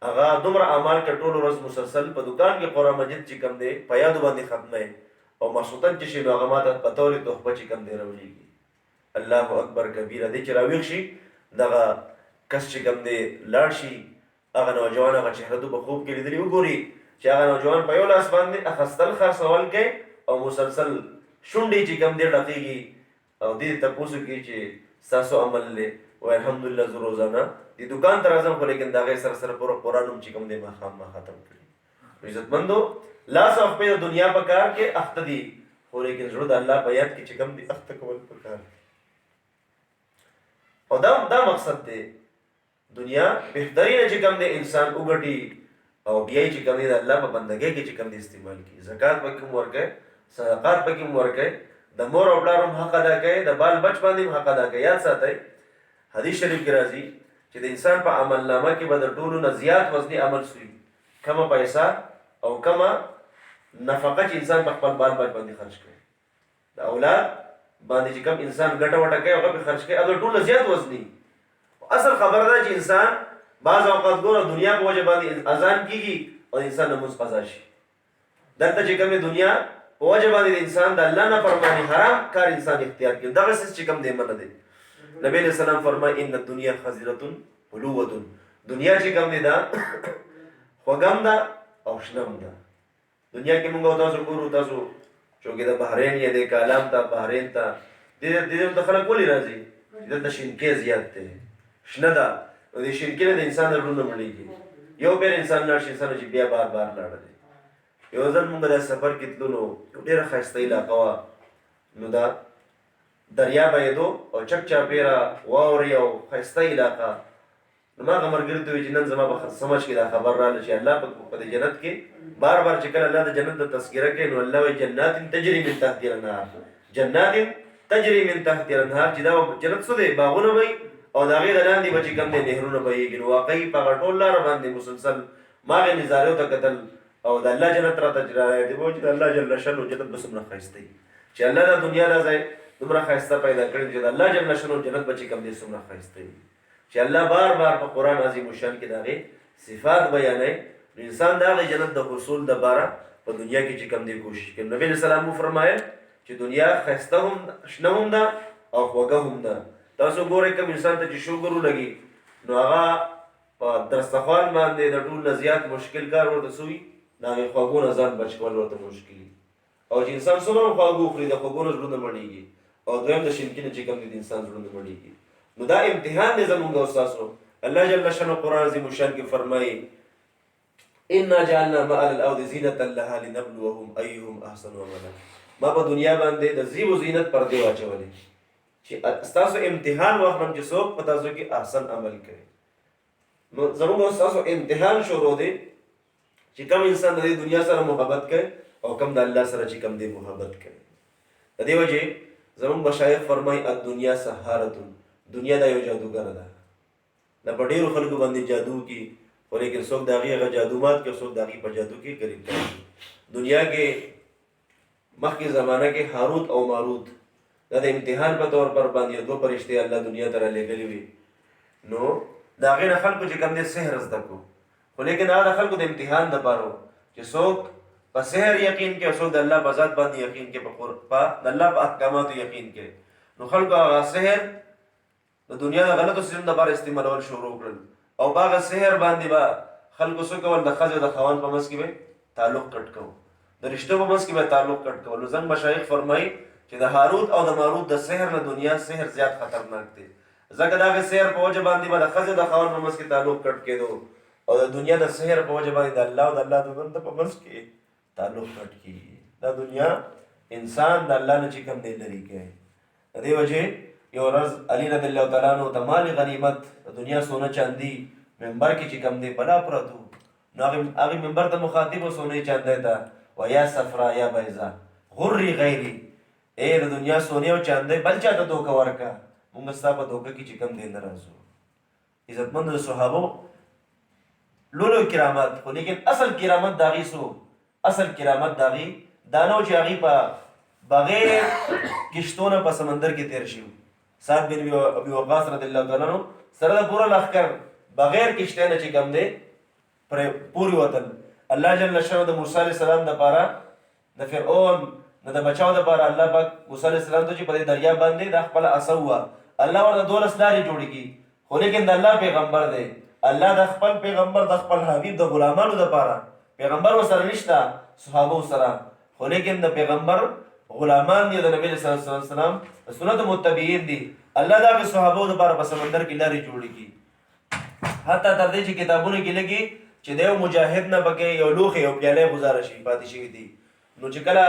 Speaker 1: هغه دومره اعمال که ټول ورځ مسلسل په دکان کې قرآن مجید چې کوم دی په یادو باندې ختموي او ماسخوتن چې شي نو هغه ما ته په طور تحفه چې کوم دی راولېږي. الله اکبر کبیره. دی چې راویښ شي دغه کس چې کوم دی لاړ شي هغه نوجوان هغه چهره تو په خوب کې لیدلي وګوري چې هغه نوجوان په یو لاس باندې اخیستل خرڅول کوي او مسلسل شونډې چې کوم دی ډکېږي او دې تپوس کوي چې ستاسو عمل دی وایي الحمدلله زه روزانه دې دکان ته راځم خو لیکن د هغې سره سره پوره قرآن هم چې کوم دی ماښام ما ختم کړي. عزتمندو لاس او خپې د دنیا په کار کې اخته دي خو لیکن زړه د الله په یاد کې چې کوم دی اخته کول پکار او دا مقصد دی. دنیا بهترینه چې کوم دی انسان وګټي او بیا یې چې کوم دی د الله په بندګۍ کې چې کوم دی استعمال کړي. زکات پکې هم ورکوي، صدقات پکې هم ورکوي، د مور او پلار هم حق ادا کوي، د بال بچ باندې هم حق ادا کوي. یاد ساتئ حدیث شریف کې راځي چې د انسان په عمل نامه کې به د ټولو نه زیات وزني عمل سوي، کمه پیسه او کمه نفقه چې انسان په خپل بال بچ باندې خرج کوي، د اولاد باندې چې کوم انسان ګټه وټه کوي هغه پې خرج کوي، هغه ټول نه زیات وزني. اصل خبره ده چې انسان بعض اوقات ګوره دنیا په وجه باندې اذان کېږي او انسان لمونځ قضا شي. دلته چې کومې دنیا په وجه باندې د انسان د الله نه فرماني حرام کار انسان اختیار کړي، دغه څه چې کوم دی منع دی. نبی علیہ السلام فرمایي ان الدنیا خضرة حلوة، دنیا چې کوم دی دا خوږم ده او شنم ده. دنیا کې موږ او تاسو ګورو، تاسو چونکې د بحرین یا د کالام ته بحرین ته دې ته خلک ولې راځي؟ دلته شینکۍ زیات دی، شنه ده او د شینکۍ نه د انسان زړونه مړېږي. یو پیر انسان لاړ شي انسان چې بیا بار بار لاړه دی. یو ځل موږ د سفر کې تللو یو ډېره ښایسته علاقه وه، نو دا دریا بهېدو او چک چاپېره واورې او ښایسته علاقه نو ما هغه ملګري ته وایي چې نن زما په سمجھ کې دا خبر راغله چې الله په دې جنت کې بار بار چې کله الله د جنت د تذکره کوي نو الله وایي جنات تجري من تحتها الانهار، جنات تجري من تحتها الانهار، چې دا جنت څه دی باغونه وي او د هغې د لاندې به چې کوم دی نهرونه بهیږي. نو واقعي په هغه ټول لاره باندې مسلسل ما هغې نظارو ته کتل او د الله جنت راته راغی دی چې د الله جل شانو جنت به څومره ښایسته وي، چې الله دا دنیا دا ځای دومره ښایسته پیدا کړی چې د الله جل شانو جنت به چې کوم دی څومره ښایسته وي، چې الله بار بار په قرآن عظیم الشان کې د هغې صفات بیانوي. نو انسان د هغې جنت د حصول دپاره په دنیا کې چې کوم دی کوشش کوي. نبي علیه السلام وفرمایل چې دنیا ښایسته هم شنه هم ده او خوږه هم ده. تاسو ګورئ کوم انسان ته چې شوګر ولګي نو هغه په دسترخوان باندې د ټول نه زیات مشکل کار ورته څه وي د هغې خوږو نه ځان بچ کول ورته مشکل وي. او چې انسان څومره هم خواږه وخوري د خوږو نه زړونه مړېږي او دویم د شینکي نه چې کوم دي د انسان زړونه مړېږي. نو دا امتحان دی زمونږ او ستاسو. الله جل شانو قرآن عظیم الشان کې فرمایي انا جعلنا ما علی الارض زینة لها لنبلوهم ایهم احسن عملا. ما په دنیا باندې د زیب و زینت پردې واچولې چې ستاسو امتحان واخلم چې څوک په تاسو کې احسن عمل کوي. نو زمونږ او ستاسو امتحان شروع دی چې کوم انسان د دې دنیا سره محبت کوي او کوم د الله سره چې کوم دی محبت کوي. د دې وجې زمونږ مشایخ فرمایي الدنیا سحارة، دنیا دا یو جادوګر ده. دا په ډېرو خلکو باندې جادو کوي خو لیکن څوک د هغې هغه جادو مات کوي، څوک د هغې په جادو کې قریب کوي. دنیا کې مخکې زمانه کې هاروت او ماروت دا د امتحان په طور پر باندې دوه فرشتې الله دنیا ته رالیږلي وي. نو د هغې نه خلکو چې کوم دی سحر زده کړو خو لیکن هغه د خلکو د امتحان دپاره چې څوک په سحر یقین کوي او څوک د الله په ذات باندې یقین کوي، په د الله په احکاماتو یقین کوي. نو خلکو هغه سحر د دنیا د غلطو څیزونو دپاره استعمالول شروع کړل او په هغه سحر باندې به خلکو څه کول د ښځې او د خاوند په منځ کې به تعلق کټ کوو، د رشتو په منځ کې به تعلق کټ کوو. نو زموږ مشایخ فرمایي چې د هاروت او د ماروت د سحر نه دنیا سحر زیات خطرناک دی، ځکه د هغې سحر په وجه باندې به د ښځې او د خاوند په منځ کې تعلق کټ کېدو او د دنیا د سحر په وجه باندې د الله او د الله د بنده په منځ کې تعلق کټ کېږي. دا دنیا انسان د الله نه چې کوم دی لرې کوي. د دې وجې یو ورځ علي رضی الله تعالی عنہ ته مال غنیمت د دنیا سونه چاندي منبر کې چې کوم دی بلا پرتو، نو هغې منبر ته مخاطب و سونه چاندی ته و یا صفرا یا بیضا غری غیري، ای د دنیا سونې او چاندی بل چا ته دوکه ورکه، موږ ستا په دوکه کې چې کوم دی نه راځو. عزتمند د صحابو لولو کرامت خو لیکن اصل کرامت د هغې څو اصل کرامت د هغې دا نه و چې هغې په بغیر کشتونه په سمندر کې تیر شي. سعد بن ابي وقاص رضی الله تعالی عنہ سره د پوره لښکر بغیر کشتۍ نه چې کوم دی پورې وتل. الله جل شانه د موسی علیه السلام دپاره د فرعون نه د بچاو دپاره الله پاک موسی علیه السلام ته چې په دې دریا باندې دا خپله اسه وه الله ورته 12 لارې جوړې کړي خو لیکن د الله پیغمبر دی، الله د خپل پیغمبر د خپل حبیب د غلامانو دپاره پیغمبر ورسره نشته صحابو سره خو لیکن د پیغمبر غلامان دي د نبی صلی الله علیه وسلم د سنت متبعین دي. الله دا به صحابو دپاره په سمندر کې لارې جوړې کړي حتی تر دې چې کتابونو کې لګي چې د یو مجاهد نه پکې یو لوښی یو پیالی ګزاره شي پاتې شوي دي. نو چې کله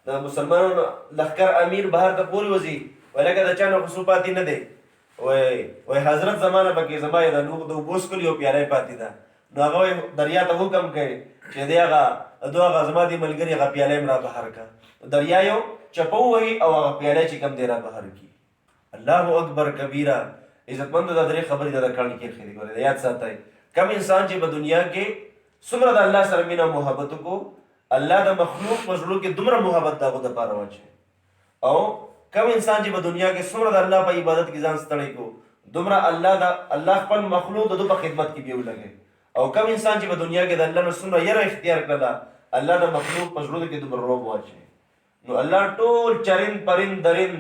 Speaker 1: د مسلمانانو لښکر امیر بهر ته پورې وځي وایي لکه د چا نه خو څه پاتې نه دی، وایي حضرت زمانه پکې زما یې د اوبو څښلو یو پیالی پاتې ده. نو هغه وایي دریا ته حکم کوي چې دی هغه هغه زما دې ملګري هغه پیالی م را بهر کړه. دریا یو چپه ووهي او هغه پیالی چې کوم دی را بهر کړي. الله اکبر کبیره. عزتمندو دا درې خبرې د کاڼي کې ښې دي. ګورئ یاد ساتئ کم انسان چې په دنیا کې څومره د الله سره مینه محبت وکړو الله د مخلوق په زړه کې دومره محبت د هغو دپاره واچوي، او کم انسان چې په دنیا کې څومره د الله په عبادت کې ځان ستړی کړو دومره الله خپل مخلوق د ده په خدمت کې بیا ولګوي، او کم انسان چې په دنیا کې د الله نه څومره یره اختیار کړله الله د مخلوق په زړه کې دومره رعب واچوي. نو الله ټول چرند پرند درند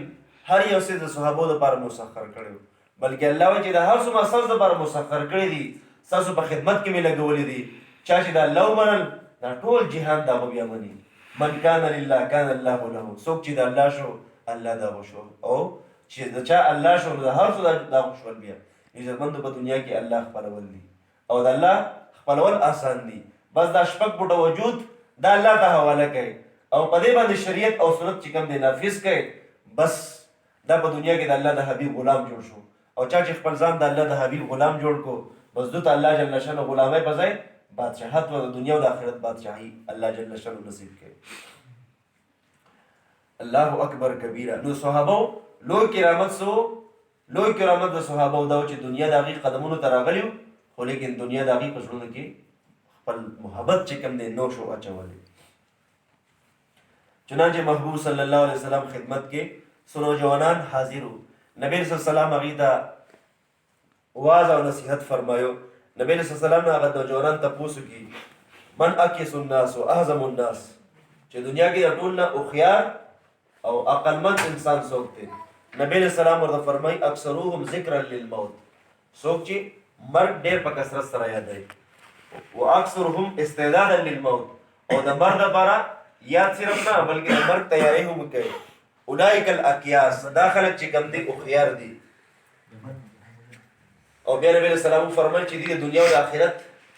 Speaker 1: هر یو څیز د صحابو دپاره مسخر کړی، بلکې الله وایي چې د هر څومره ستاسو دپاره مسخر کړي دي ستاسو په خدمت کې مې لګولي دي. چا چې د الله ومنل دا ټول جهان د هغه بیا مني. من کان لله کان الله له، څوک چې د الله شو الله د هغه شو، او چې د چا الله شو د هر څه د هغه شول. بیا عزتمندو په دنیا کې الله خپلول دي او د الله خپلول آسان دي، بس دا شپږ پوټه وجود دا الله ته حواله کوي او په دې باندې شریعت او سنت چې کوم دی نافذ کوي، بس دا په دنیا کې د الله د حبیب غلام جوړ شو. او چا چې خپل ځان د الله د حبیب غلام جوړ کو مزدوت الله جل شانه غلامه بځای بادشاہت و دنیا او د آخرت بادشاہي الله جل شانه نصیب کړي. الله اکبر کبیره. نو صحابه لوی کرامت د صحابه دا چې دنیا د هغې قدمونو ته راغلیو، خو لیکن دنیا د هغې په زړونو کې خپل محبت چې کوم دی نو شو اچولی. چنانچه محبوب صلی الله علیه وسلم خدمت کې څو نوجوانان حاضر وو. نبی صلی الله علیه وسلم هغې ته واعظ او نصیحت فرمایو. نبی صلی الله علیه وسلم هغه نوجوانان تپوس وکړي من اکیس الناس و اعظم الناس، چې دنیا کې د ټول نه هوښیار او عقلمند انسان څوک دی؟ نبی علیہ السلام ورته فرمای اکثرهم ذکرا للموت، څوک چې مرګ ډېر په کثرت سره یادوي، و اکثرهم استعدادا للموت، او د مرګ لپاره یاد صرف نه بلکې د مرګ تیاری هم کوي. اولئک الاکیاس، دا خلک چې کوم دي هوښیار دي. او بیا نبی علیہ السلام فرمایي چې د دنیا او د آخرت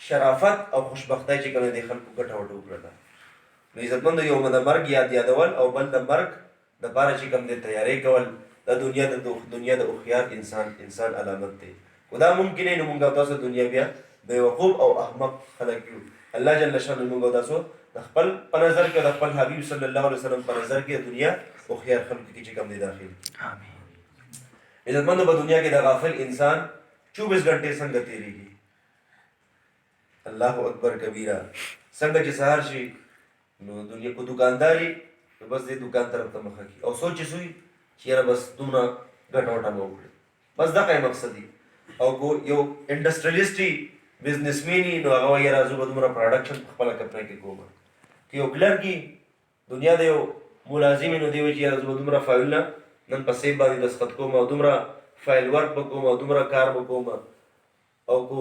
Speaker 1: شرافت او خوشبختۍ چې کوم دي خلکو ګټه وټه وکړه. نو عزتمند یو د مرګ یادول او بل د مرګ د پاره چې کوم دي تیاری کول د دنیا د هوښیار انسان علامت دی. خو دا ممکن نه مونږ تاسو دنیا بیا بیوقوف او احمق خلک یو. الله جل شانه مونږ تاسو د خپل په نظر کې د خپل حبیب صلی الله علیه وسلم په نظر کې دنیا هوښیار خلک کې چې کوم دي داخل. آمین. عزتمند په دنیا کې د غافل انسان 24 غنټې څنګه تیریږي؟ الله اکبر کبیره. څنګه چې سهار شي نو دنیا کو دکانداري بس دې دکان طرف ته مخه کی او سوچ سوی چیرې بس دومره ګټه وټه مو وکړي، بس دا کوي مقصد دی. او کو یو انډسټریالیسټي بزنسمینی نو هغه یې راځو به دومره پروډکشن په خپله کمپنۍ کې کوم که یو کلرکي دنیا د یو ملازم نو دی وایي چې راځو به دومره فایلونه نن په سیب باندې دستخط کوم او دومره فایل ورک به کوم او دومره کار به کوم. او کو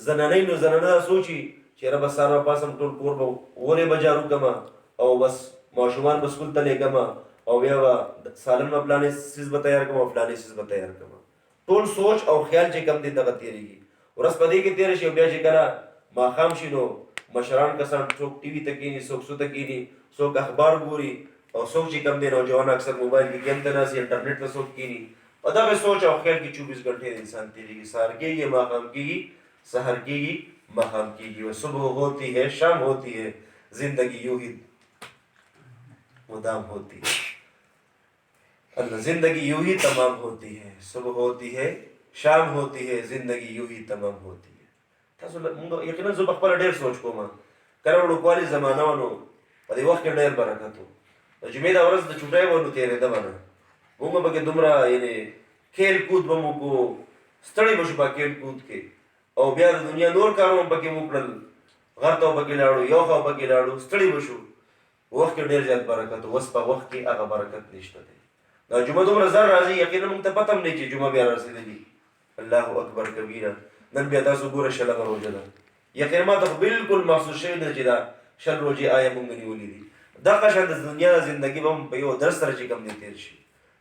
Speaker 1: زنانۍ نو زنانه سوچي چې یاره بس سهار به پاسم ټول کور به ورې به جارو کړم او بس ماشومان به سکول ته لېږم او بیا به سالن به فلانې څیز به تیار کړم او فلانې څیز به تیار کړم. ټول سوچ او خیال چې کم دی دغه تېرېږي. ورځ په دې کې تېره شي او بیا چې کله ماښام شي نو مشران کسان څوک ټي وي ته کښېني، څوک څه ته کښېني، څوک اخبار ګوري او څوک چې کم دی نوجوان اکثر موبایل کې گیم ته ناست انټرنیټ ته څوک کښېني. په دغه سوچ او خیال کې 24 غنټې د انسان تېرېږي. سهار کېږي ماښام کېږي، سحر کېږي ماښام کېږي، و صبح ہوتی ہے شام ہوتی ہے زندگی یوں ہی مدام ہوتی ہے. زندگی یوں ہی تمام ہوتی ہے، صبح ہوتی ہے شام ہوتی ہے زندگی یوں ہی تمام ہوتی ہے. تاسو موږ یقینا زه په خپله ډېر سوچ کوم. کله وړوکوالي زمانه وه نو په دې وخت کې ډېر برکت و. د جمعې دا ورځ د چوټۍ به نو تېرېدمه نه، موږ به پکې دومره یعنې کھیل کود به مو کو، ستړی به شو په کھیل کود کې. او بیا د دنیا نور کارونه هم پکې مو کړل، غر ته پکې لاړو، یو خوا پکې لاړو، ستړي به شو. وخت کې ډېر زیات برکت و. اوس په وخت کې هغه برکت نشته دی. دا جمعه دومره زر راځي یقینا موږ ته پته هم نه چې جمعه بیا رارسېدلي. الله اکبر کبیره. نن بیا تاسو ګوره شلمه روژه ده. یقینا ما ته بلکل محسوس شوی ده چې دا شل روژې آیا موږ نیولي دي. دغه شان د دنیا زندګي به هم په یو درس سره چې کوم دی تېر شي.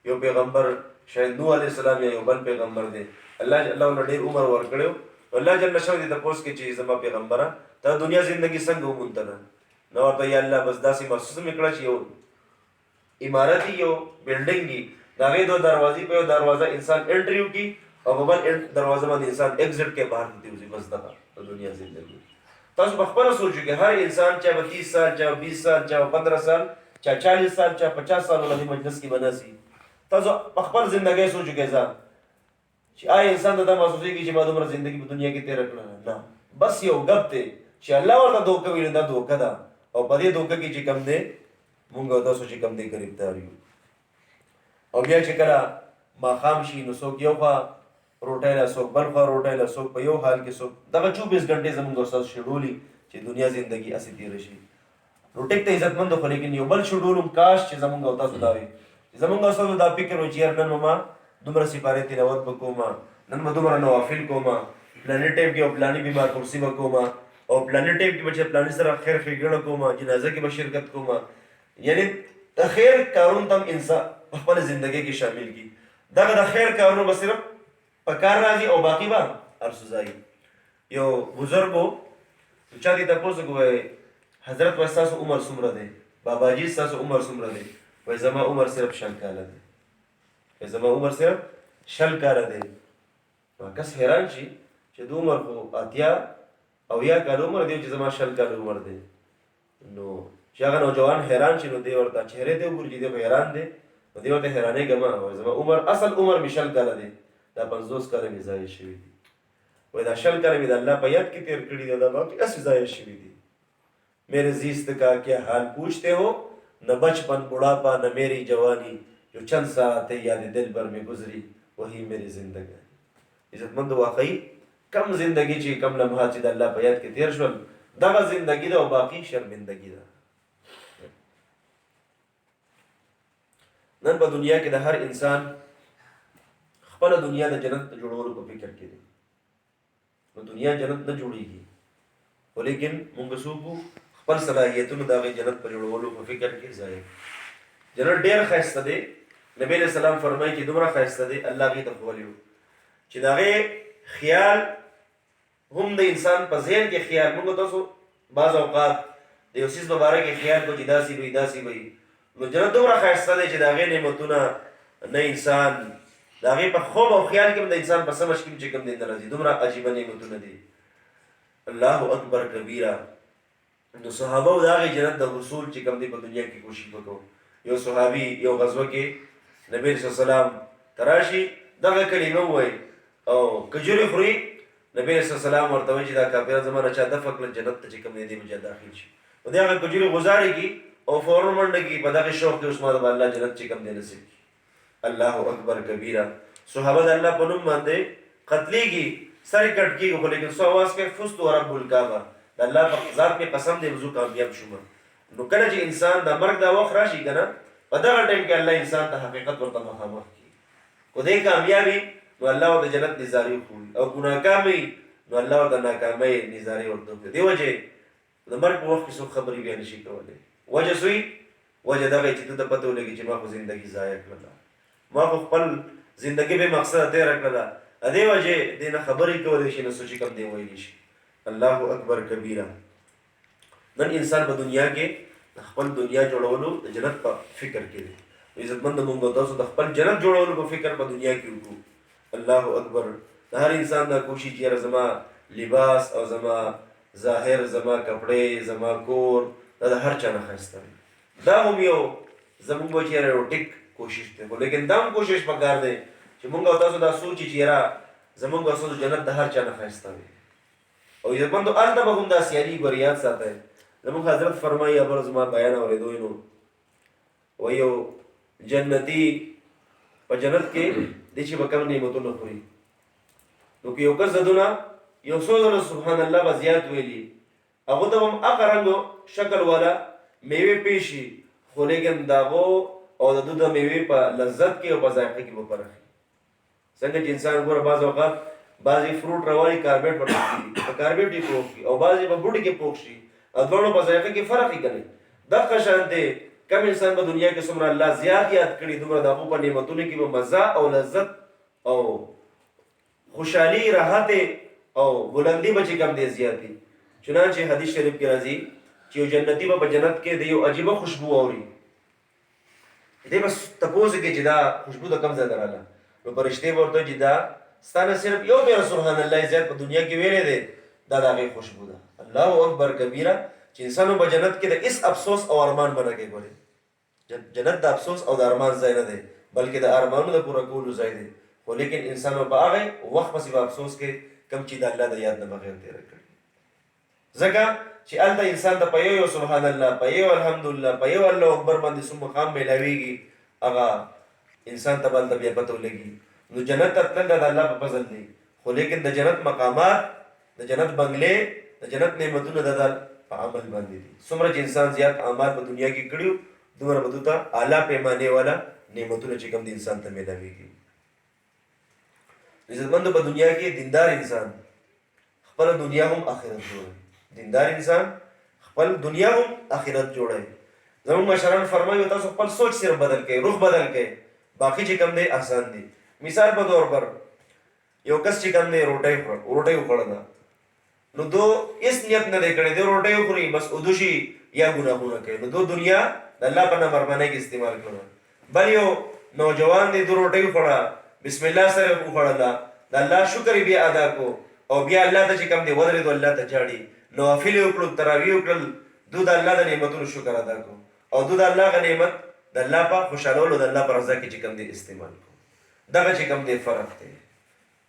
Speaker 1: یو پیغمبر شاید نوح علیه السلام یا یو بل پیغمبر دی، الله ورله ډېر عمر ورکړی و. الله جل شانه دې تپوس کې چې زما پیغمبره تا دنیا زندګي څنګه وموندله؟ نو ورته یا الله بس داسې محسوس مې کړه چې یو عمارت یو بلډینګ وي، د هغې دوه دروازې په یو دروازه انسان انټري وکړي او په بل دروازه باندې انسان ایگزټ کې بهر ته وځي. بس دغه د دنیا زندګي. تاسو په خپله سوچو کې هر انسان چا به 30 سال، چا 20 سال، چا 15 سال، چا 40 سال، چا 50 سال په دې مجلس کې به ناسي. تاسو په خپل زندګۍ سوچو کې ځه چې آیا انسان ته دا محسوسېږي چې ما دومره زندګي په دنیا کې تېره کړله؟ نه، بس یو ګپ دی چې الله ورته دوکه ویلي دا دوکه ده. او په دې دوکه کې چې کوم دی مونږ او تاسو چې کوم دی ګرفتار یو. او بیا چې کله ماښام شي نو څوک یو خوا روټۍ له، څوک بل خوا روټۍ له، څوک په یو حال کې، څوک دغه 24 غنټې زمونږ او ستاسو شیډولي چې دنیا زندګي هسې تېره شي. روټۍ ته عزتمند خو لیکن یو بل شیډول هم کاش چې زمونږ او تاسو دا وي چې زمونږ او تاسو دا فکر و چې یار نن ما دومره سپارې تلاوت به کوم، نن به دومره نوافل کوم، پلاني ټایم کې او پلاني بیمار کرسي به کوم او پلاني ټایم کې به چې پلاني سره خیر ښېګڼه کوم، جنازه کې به شرکت کوم. یعنی د خیر کارونو ته هم انسان په خپله زندګۍ کې شامل کړي. دغه د خیر کارونو به صرف په کار راځي او باقي به هر څه ځایي. یو بزرګ و، چا دې تپوس وکړو حضرت وایي ستاسو عمر څومره دی؟ باباجي ستاسو عمر څومره دی؟ وایي زما عمر صرف 6 کاله دی. زما عمر صرف 6 کاله دی. کس حیران شي چې د عمر خو اتیا او یا کال عمر دی چې زما 60 کال عمر دی. نو چې هغه نوجوان حیران شي نو دی ورته چهره ته وګوري چې دی حیران دی. نو دی ورته حیرانېږم او زما عمر اصل عمر مې 60 کاله دی، دا 50 کاله مې ضایع شوي دي. وایي دا 60 کاله مې د الله په یاد کې تېر کړي دي، دا باقي اصل ضایع شوي دي. میرے زیست کا کیا حال پوچھتے ہو، نہ بچپن بڑھاپا نہ میری جوانی، جو چند ساعت یاد دل بر میں گزری وہی میری زندگی. عزتمند واقعي کم زندگی چې کم لمحات چې د الله په یاد کې تیر شول دغه زندگی ده او باقي شرمندگی ده. نن په دنیا کې د هر انسان خپل دنیا د جنت جوړولو په فکر کې دی. نو دنیا جنت نه جوړیږي، ولیکن موږ څوک خپل صلاحیتونو د هغې جنت په جوړولو په فکر کې ځای. جنت ډېر ښایسته دی. نبی علیہ السلام فرمایي چې دومره ښایسته دی الله هغې ته ښولی و چې د هغې خیال هم د انسان په ذهن کې خیال. موږ تاسو بعض اوقات د یو څیز په باره کې خیال کوو چې داسې وي داسې وي. نو جنت دومره ښایسته دی چې د هغې نعمتونه نه انسان د هغې په خوب او خیال کې هم د انسان په سمجھ کې چې کوم دی نه راځي. دومره عجیبه نعمتونه دي. الله اکبر کبیره. نو صحابه د هغې جنت د حصول چې کوم دی په دنیا کې کوشش وکړو. یو صحابي یو غزوه کې نبی صلی الله علیه وسلم تراشي دغه کلمه ووایي او کجوري خوري. نبی صلی الله علیه وسلم ورته وایي چې دا کافران زمانه چا دفع کړل جنت ته چې کوم دی به داخل شي. نو د هغه کجوري غزارې کي او فورا منډه کي په دغه شوق کې اوس ما د الله جنت چې کوم دی نصیب کړي. الله اکبر کبیره. صحابه د الله په نوم باندې قتلېږي، سر کټ کېږي، خو لیکن سو آواز کوي فزت ورب الکعبه، د الله په ذات مې قسم دی وضو کامیاب شوم. نو کله چې انسان د مرګ دا وخت راشي که نه په دغه ټایم کې الله انسان ته حقیقت ورته مخامخ کړي. خو دی کامیابي نو الله ورته جنت نظارې وښوي او که ناکامي نو الله ورته ناکامۍ نظارې ورته وکړي. دې وجې د مرګ په وخت کې څوک خبرې بیا نشي کولی. وجه سوی وجه دغه چې ته ته پته ولګي چې ما خو زندګي ضایع کړله، ما خو خپل زندګي بې مقصده تېره کړله. دې وجې دې نه خبرې کولی شي نه څه چې کوم دی ویلی شي. الله اکبر کبیره. نن انسان په دنیا کې خپل دنیا جوړولو د جنت په فکر کې دی. عزتمند موږ تاسو د خپل جنت جوړولو په فکر په دنیا کې وکړو. الله اکبر. د هر انسان دا کوشش چې زما لباس او زما ظاهر زما کپڑے زما کور دا د هر چا نه ښایسته وي. دا هم یو زموږ به چېرې یو ټیک کوشش دی، خو لیکن دا هم کوشش پکار دی چې موږ او تاسو دا سوچ چې یاره زموږ او تاسو جنت د هر چا نه ښایسته وي. او عزتمندو هلته به هم دا سیالي به یاد ساتئ. زموږ حضرت فرمایي ابل زما بیان اورېدوی نو وایي یو جنتي په جنت کې دی چې به کم نعمتونه خوري. نو که یو کس دونه یو څو ځله سبحان الله به زیات ویلي هغو ته به هم هغه رنګ شکل والا میوې پیشي، خو لیکن د هغو او د دوی د میوې په لذت کې او په ذایقه کې به فرق وي. څنګه چې انسان ګوره بعض اوقات بعضې فروټ راوالي کاربیټ ورته کېږي په کاربیټ یې پوخ کړي او بعضې په بوټي کې پوخ شي او دواړو په ذایقه کې فرق یې کوي. دغه شان دی کم انسان په دنیا کې څومره الله زیات یاد کړي دومره د هغو په نعمتونو کې به مزه او لذت او خوشحالي راحت او بلندي به چې کم دی زیات دي. چنانچه حدیث شریف کې راځي چې یو جنتي به په جنت کې د یو عجیبه خوشبو اوري. دی به تپوس کوي چې دا خوشبو د کوم ځای نه راغله. نو فرشتې به ورته چې دا ستا نه صرف یو بیا سبحان الله زیات په دنیا کې ویلی دی دا د هغې خوشبو ده. الله اکبر کبیره. چې انسانو په جنت کې د هېڅ افسوس او ارمان به نه کوي. ګورې جنت د افسوس او د ارمان ځای نه دی بلکې د ارمانو د پوره کولو ځای دی. خو لیکن انسانو په هغې وخت پسې به افسوس کوي کوم چې د الله د یاد نه بغیر تېره کړي. ځکه چې هلته انسان ته په یو سبحان الله په یو الحمدلله په یو الله اکبر باندې څوم مقام میلاویږي هغه انسان ته به هلته بیا پته ولګي. نو جنت ته تلل د الله په فضل دی، خو لیکن د جنت مقامات د جنت بنګلې د جنت نعمتونه د په عمل باندې دي. څومره چې انسان زیات اعمال په دنیا کې کړي دومره به ته اعلی پیمانې والا نعمتونه چې کوم د انسان ته میلاویږي. عزتمندو په دنیا کې دیندار انسان خپل دنیا هم آخرت جوړوي. دیندار انسان خپل دنیا هم آخرت جوړوي. زموږ مشران فرمایي تاسو خپل سوچ صرف بدل کړئ، روح بدل کړئ، باقي چې کوم دی آسان دی. مثال په طور پر یو کس چې کوم دی روټۍ وخوړله نو دو هېڅ نیت نه دی کړی دی روټۍ وخوري بس ادو شي یا ګناهونه کوي. نو دو دنیا د الله په نافرمانۍ کې استعمال کړه. بل یو نوجوان دی دو روټۍ وخوړه بسم الله سره وخوړله د الله شکر بیا ادا کو او بیا الله ته چې کوم دی ودرېدو الله ته جاړي، نوافل یې وکړو، تراویح وکړل، دو د الله د نعمتونو شکر ادا کړو او دو د الله غ نعمت د الله په خوشحالولو د الله په رضا کې چې کوم دی استعمال کړو. دغه چې کوم دی فرق دی.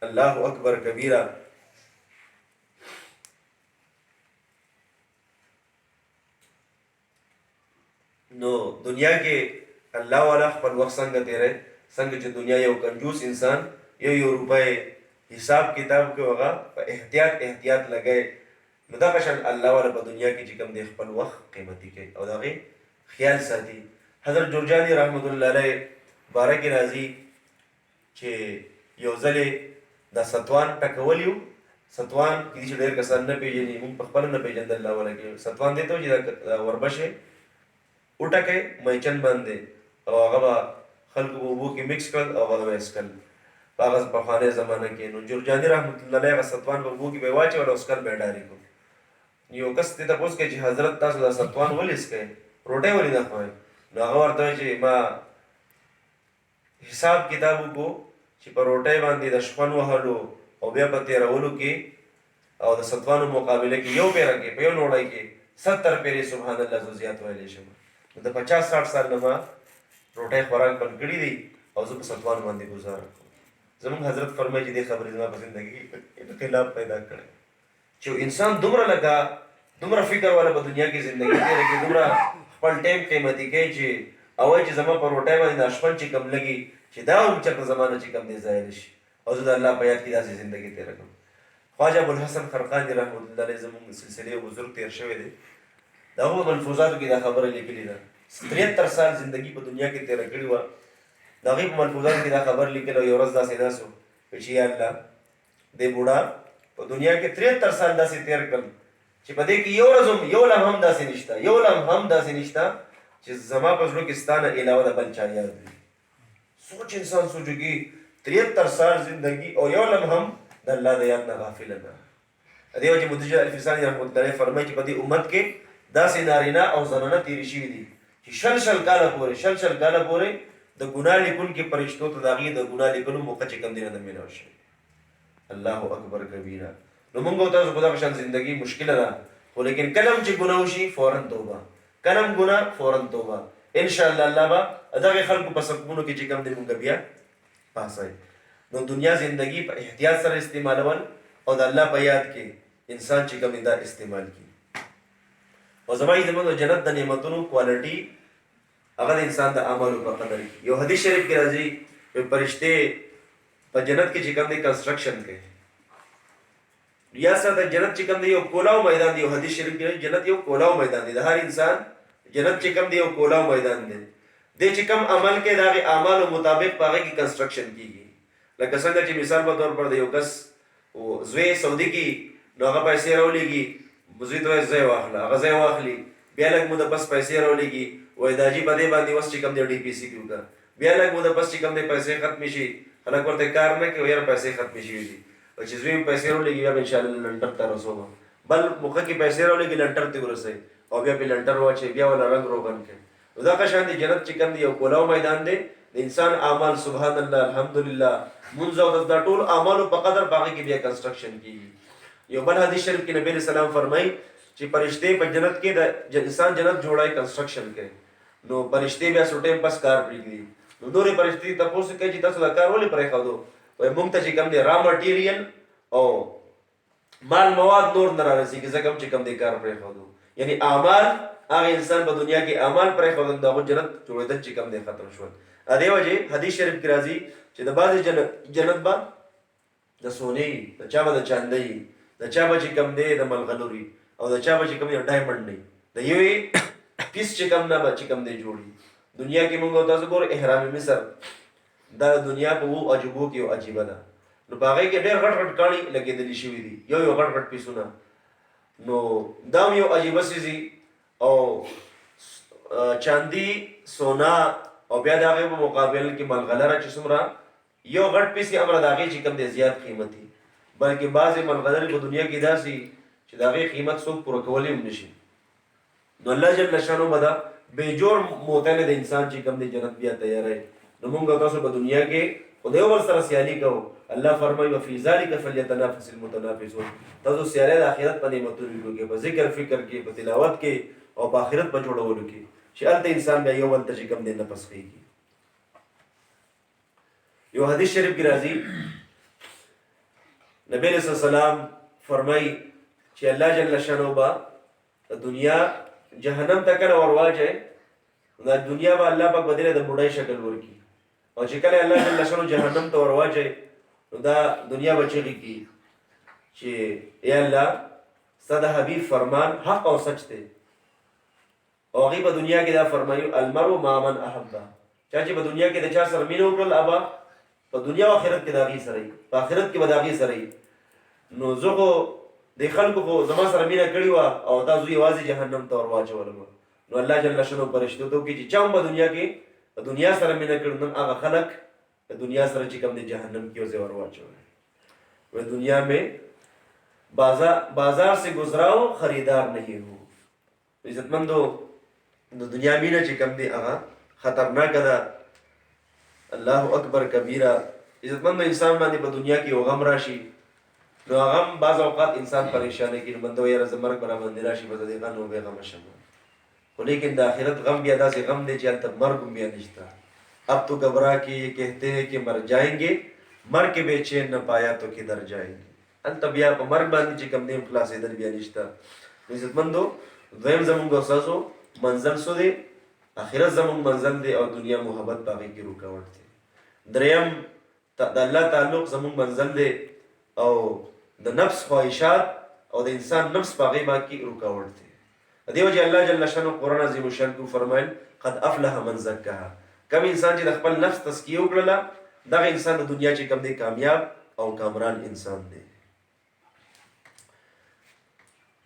Speaker 1: الله اکبر کبیره. نو دنیا کې الله والا خپل وخت څنګه تیرې، څنګه چې دنیا یو کنجوس انسان یو روپۍ حساب کتاب کې هغه په احتیاط لګای، نو دا قشن الله والا په دنیا کې چې کوم دی خپل وخت قیمتي کوي او دغه خیال ساتي. حضرت جرجاني رحمت الله علیه باره کې راځي چې یو ځلې د ستوان ټکولیو، ستوان کې چې ډېر کسان نه پیژني، موږ په خپل نه پیژندل الله والا کې ستوان دی ته چې دا وربشه وټکې میچن باندې او هغه به خلکو په اوبو کې مکس کړل او هغه به اسکل په هغه پخوانۍ زمانه کې. نو جرجاني رحمت الله علیه هغه ستوان په اوبو کې به واچول او اسکل به یې ډارې کړو. یو کس ته تپوس کوي چې حضرت تاسو دا ستوان ولې اسکئ، روټۍ ولې نه خوئ؟ نو هغه ورته وایي چې ما حساب کتاب وکړو چې په روټۍ باندې د شپن وهلو او بیا په تېرولو کې او د ستوانو مقابله کې یو پیره کې په یو نوړی کې 70 پیرې سبحان الله زه زیات ویلی شم. د 50-60 سال نه ما روټۍ خوراک بند کړي دي او زه په ستوانو باندې ګزاره کوم. زموږ حضرت فرمایي چې دې خبرې زما په زندګي کې خلاف پیدا کړی چې انسان دومره لګا، دومره فکر والا په دنیا کې زندګي تېره کې، دومره خپل ټایم قیمتي کوي چې او چې زما په روټۍ باندې د شپن چې کم لګي چې دا هم چېرته زمانه چې کم دی ضایع نه شي او زه د الله په یاد کې داسې زندګي تېره کړم. خواجه ابوالحسن خرقاني رحمت الله علیه زموږ سلسلې بزرګ تېر شوی دی، د هغو ملفوظاتو کې دا خبره لیکلې ده. 73 سال زندګي په دنیا کې تېره کړې وه، د هغې په ملفوظاتو کې دا خبر لیکلی. یو ورځ داسې ناست و چې یا الله دې بوډا په دنیا کې 73 سال داسې تېر کړل چې په دې کې یو ورځ هم یو لمحه هم داسې نشته، یو لمحه هم داسې نشته چې زما په زړه کې ستا نه علاوه د بل چا یاد وي. سوچ انسان سوچو کې 73 سال زندگی او یو لمحه هم د الله د یاد نه غافل نه. دې وجه مدرج الفسانی رحمت الله علیه فرمایي چې په دې امت کې داسې نارینه او زنانه تیری شوي دي چې شل کاله پورې د ګناه لیکونکي فرشتو ته د هغې د ګناه لیکلو موقع چې کوم دی نه ده میلاو شوې. الله اکبر کبیره. نو موږ او تاسو خو دغه شان زندګي مشکله ده، خو لیکن کله هم چې ګناه وشي فوراً توبه، کله هم ګناه فوراً توبه، انشاءالله الله به دغې خلکو په سقمونو کې چې کوم دی موږ بیا پاسوي. نو دنیا زندگی په احتیاط سره استعمالول او د الله په یاد کې انسان چې کوم دا استعمال کی. او زمای زموږ جنت د نعمتونو کوالټي هغه د انسان د اعمالو په قدر کې. یو حدیث شریف کې راځي چې فرشته په جنت کې چې کوم دی کنسټرکشن کوي، یا سره جنت چې کوم دی یو کولاو میدان دی. یو حدیث شریف کې جنت یو کولاو میدان دی، د هر انسان جنت چې کوم دی یو کولاو میدان دی. د چې کوم عمل کې د اعمالو مطابق هغه کې کنسټرکشن کیږي. لکه څنګه چې مثال په تور پر د یو کس زوی سعودي کې نو هغه پیسې راولېږي، زوی ته ځای واخله، هغه ځای واخلي، بیا لږ موده پس پیسې راولېږي، وایي دا جي په دې باندې اوس چې کوم دی ډي پي سي کې وکړه، بیا لږ موده پس چې کوم دی پیسې ختمې شي، خلک ورته کار نه کوي، یاره پیسې ختمې شوي دي، چې زوی هم پیسې راولېږي بیا به انشاءالله لنډر ته رسوم، بل موقع کې پیسې راولېږي لنډر ته ورسوي او بیا پې لنډر واچوي، بیا ولا رنګ روغن کوي. نو دغه شان دی جنت چې کوم دی یو کولاو میدان دی. د انسان اعمال سبحان الله الحمدلله منځ او د ټول اعمالو په قدر باغې کې بیا کنسټرکشن کیږي. یو بل حدیث شریف کې نبی رسول الله فرمایي چې فرشتې په جنت کې د انسان جنت جوړای کنسټرکشن کوي. نو فرشتې بیا څو ټایم پس کار پرېږدي. نو نورې فرشتې تاسو کوي چې تاسو دا کار ولې پرېښودو؟ وایي موږ ته چې کوم دی را مټیریل او مال مواد نور نه رارسېږي ځکه چې کوم دی کار پرېښودو. یعنی اعمال هغه انسان په دنیا کې اعمال پرېښودل د هغو جنت جوړېدل چې کوم دی ختم شول. دې وجې حدیث شریف کې راځي چې د بعضې جنت به د سونې، د چا به د چاندۍ، د چا به چې کوم دی د ملغلوري او د چا به چې کوم دی ډایمنډ دی، د یوې پیس چې کوم نه به چې کوم دی جوړي. دنیا کې موږ تاسو ګورو احرام مصر دا دنیا په وو عجوبو کې یو عجیبه ده. نو په هغې کې ډېر غټ غټ کاڼي لګېدلي شوي دي، یو غټ غټ پیسونه. نو دا هم یو عجیبه څیز او چاندي سونا او بیا د هغې په مقابل کې ملغلره چې څومره یو غټ پیس یې امره د هغې چې کوم دی زیات قیمتي، بلکې بعضې ملغلرې په دنیا کې داسې چې د هغې قیمت څوک پوره کولی هم نشي. نو الله جل شانو به دا بې جوړ موتلی د انسان چې کوم دی جنت بیا تیاری. نو موږ تاسو په دنیا کې خدای ور سره سیالي کو. الله فرمایي وفي ذلك فليتنافس المتنافسون. تاسو سیالي د آخرت په نعمتونو کې، په ذکر فکر کې، په تلاوت کې او په آخرت په جوړولو کې، چې الته انسان بیا یو بل ته چې کوم دی نفس کوي. یو حدیث شریف کې راځي نبی علیہ السلام فرمایي چې الله جل شانه با دنیا جهنم ته کله ورواچي، دا دنیا به الله پاک بدله د بډای شکل ورکی، او چې کله الله جل شانه جهنم ته ورواچي نو دا دنیا بچی کی چې یا الله ستاسو حبیب فرمان حق او سچ دی. او هغه په دنیا کې دا فرمایو المرء مع من احب، چې په دنیا کې د چا سره مینه وکړل ابا په دنیا او آخرت کې داغي سره ای، په آخرت کې به داغي سره ای. نو زه د خلکو خو زما سره مینه کړی و او تاسو یوازې جهنم ته ورواچولم. نو الله جل شانه پرشتو ته کې چې چا په دنیا کې په دنیا سره مینه کړو، نن هغه خلک د دنیا سره چې کوم د جهنم کې وځي ورواچول. و دنیا میں بازار سے گزراو خریدار نہیں ہو. عزتمندو د دنیا مینه چې کوم دی هغه خطرناک ده. الله اکبر کبیره. عزتمندو انسان باندې په دنیا کې یو غم راشي، نو غم بعض اوقات انسان پریشانه کړي، بنده یاره زمرګ برابر دی راشي بده دی غنو به غم شم. خو لیکن د آخرت غم بیا داسې غم دی چې البته مرګ بیا نشته. اب تو घबरा के ये कहते हैं कि मर जाएंगे, मर के बेचैन न पाया तो किधर जाएंगे. انت بیا په مرګ باندې چې کوم دیم خلاصې در بیا نشته. عزتمندو دویم زمونږ اساسو منزل سو دی، آخرت زمونږ منزل دی او دنیا محبت باغې کې رکاوټ دی. دریم د الله تعلق زمونږ منزل دی او د نفس خواهشات او د انسان نفس باغې باندې رکاوټ دی. دیو چې الله جل شانه قرآن عظیم شان کو فرمایل قد افلح من زکاها. کم انسان چې د خپل نفس تزکیه وکړله دغه انسان د دنیا چې کوم دی کامیاب او کامران انسان دی.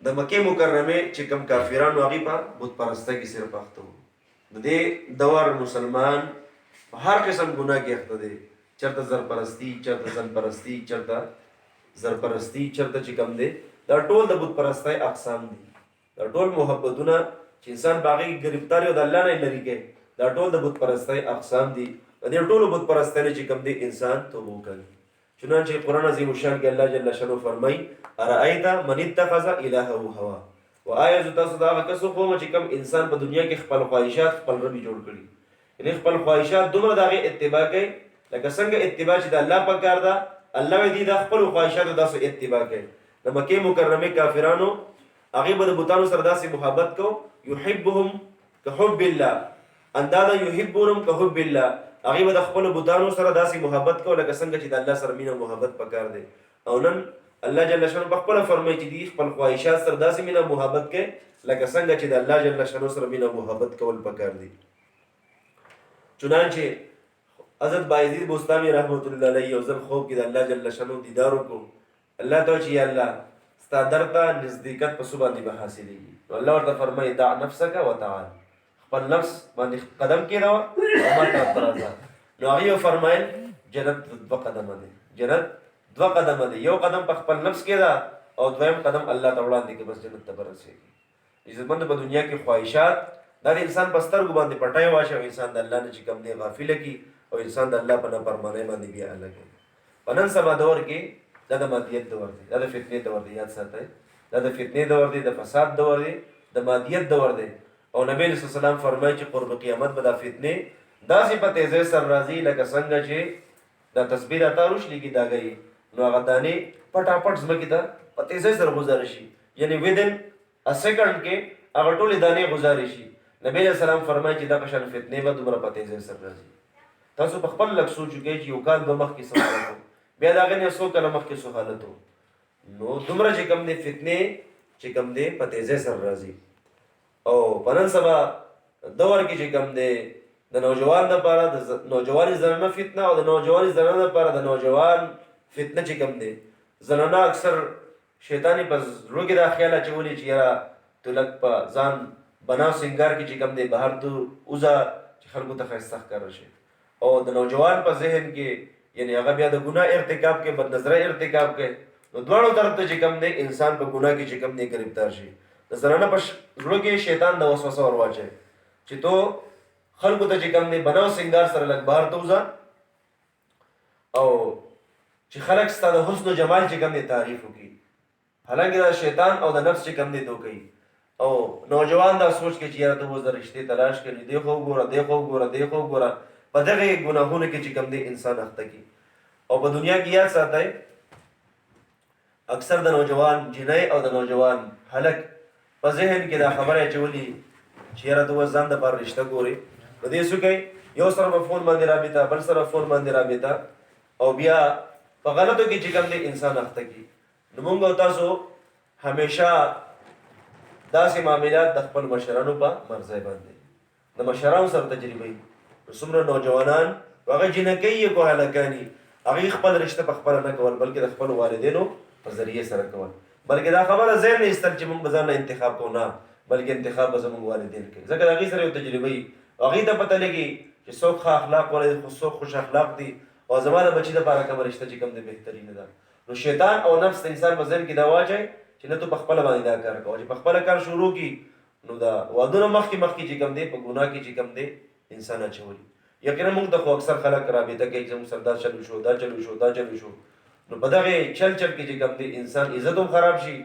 Speaker 1: د مکه مکرمه چې کوم کافرانو هغه په بت پرسته کې سر پخته وو. د دې دور مسلمان په هر قسم ګناه کې اخته دی، چرته زر پرستی، چرته ځن پرستی، چرته زر پرستی، چرته چې کوم دی دا ټول د بت پرستۍ اقسام دي. دا ټول محبتونه چې انسان باغی گرفتاری او د الله نه لري کې دا ټول د بت پرستۍ اقسام دي. د دې ټولو بت پرستۍ چې کوم دی انسان توبه کوي. چنانچه قرآن عظیم الشان کې الله جل شانه فرمای ارایت من اتخذ الهه هوا. و آیا تاسو دا کسو قوم چې کوم انسان په دنیا کې خپل خواهشات خپل رب جوړ کړي، یعنی خپل خواهشات دومره دغه اتباع کوي لکه څنګه اتباع چې د الله په کار ده، الله دې د خپل خواهشات داسې اتباع کوي. د مکه مکرمه کافرانو هغه به د بوتانو سره داسې محبت کو يحبهم كحب الله، اندادا يحبونهم كحب الله. هغه به د خپل بوتانو سره داسې محبت کو لکه څنګه چې د الله سره مینه محبت پکار دی. او نن الله جل شانه په خپل فرمایي چې دی خپل خواهشات سره داسې مینه محبت کوي لکه څنګه چې د الله جل شانه سره مینه محبت کول پکار دی. چنانچه حضرت بایزید بستامی رحمت الله علیه یو ځل خوب کې د الله جل شانه دیدار وکړو. الله ته چې یا الله ستا درته نزدېکت په سو باندې به حاصلېږي. نو الله ورته فرمایي دع نفسک وتعال، خپل نفس باندې قدم کېږده او ما طرف ته راځه. نو هغې فرمایل جنت دوه قدمه دی، جنت دوه قدمه دی. یو قدم په خپل نفس کېږده او دویم قدم الله ته وړاندې کې بس جنت ته به رسېږي. عزتمندو په دنیا کې خواهشات دا د انسان په سترګو باندې پټای واچي او انسان د الله نه چې کوم دی غافله کي او انسان د الله په نافرمانۍ باندې بیا هلکوي. په نن سبا دور کې دا د مادیت دور دی، دا د فتنې دور دی. یاد ساتئ دا د فتنې دور دی، د فساد دور دی، د مادیت دور دی. او نبی صلی الله علیه وسلم فرمایي چې قرب قیامت به دا فتنې داسې په تیزۍ سره راځي لکه څنګه چې دا تسبیح راته روشلېږي داګۍ، نو هغه دانې پټاپټ ځمکې ته په تیزۍ سره ګزاره شي، یعنی ودن ا سیکنډ کې هغه ټولې دانې ګزارې شي. نبی علیه السلام فرمایي چې دغه شان فتنې به دومره په تیزۍ سره راځي. تاسو په خپل لږ سوچ وکړئ چې یو کال به مخکې څه حالت و، بیا د هغې نه څو کاله مخکې څه حالت و. نو دومره چې کوم دی فتنې چې کوم دی په تیزۍ سره راځي. او په نن سبا دور کې چې کوم دی د نوجوان لپاره د نوجواني زنانه فتنه او د نوجواني زنانه لپاره د نوجوان فتنه چې کوم دی. زنانه اکثر شیطانی په زړه کې دا خیال اچولي چې یاره تو لږ په ځان بناو سنگار کې چې کوم دی بهر تو وځه چې خلکو ته ښایسته ښکاره شي. او د نوجوان په ذهن کې یعنی هغه بیا د ګناه ارتکاب کې بد نظرۍ ارتکاب کې، نو دواړو طرف ته چې کوم دی انسان په ګناه کې چې کوم دی گرفتار شي. د زنانه په زړه کې شیطان د وسوسه ور واچوي چې تو خلکو ته چې کوم دی بناو سنگار سره لږ بهر ته وځه او چې خلک ستا د حسن و جمال چې کوم دی تعریف وکړي، حالانکه دا شیطان او د نفس چې کوم دی دوکوي. او نوجوان دا سوچ کې چې یاره ته اوس د رشتې تلاش کوي، دی خو وګوره دی خو وګوره دی خو وګوره، په دغه ګناهونو کې چې کوم دی انسان اخته کي. او په دنیا کې یاد ساتئ اکثر د نوجوان جنۍ او د نوجوان هلک په ذهن کې دا خبره اچولي چې یاره ته اوس ځان دپاره رشته ګورې، نو دې څه کوي، یو سره په فون باندې رابطه، بل سره فون باندې رابطه، او بیا په غلطو کې چې کوم دی انسان اخته کي. نو موږ او تاسو همیشه داسې معاملات د خپل مشرانو په مرضی باندې د مشرانو سره تجربه وي. څومره نوجوانان هغه جنکۍ کو هلکاني هغې خپل رشته په خپله نه کول، بلکې د خپلو والدینو په ذریعې سره کول. بلکې دا خبره ذهن نه ایستل چې موږ به ځان نه انتخاب کوو، نه، بلکې انتخاب به زموږ والدین کوي، ځکه د هغې سره یو تجربه وي، هغې ته پته لګي چې څوک ښه اخلاق ولري، څوک خوش اخلاق دي، او زما د بچي دپاره کومه رشته چې کوم دی بهترینه ده. نو شیطان او نفس د انسان په ذهن کې دا واچوي چې نه تو په خپله باندې دا کار کوه، چې په خپله کار شروع کړي نو دا وادونه مخکې چې کوم دی په ګناه کې چې کوم دی انسان اچولي. یقینا موږ ته خو اکثر خلک رابطه کوي چې موږ سره دا چلو شو دا چلو شو دا چلو شو، نو په دغې چل کې چې کوم دی انسان عزت هم خراب شي،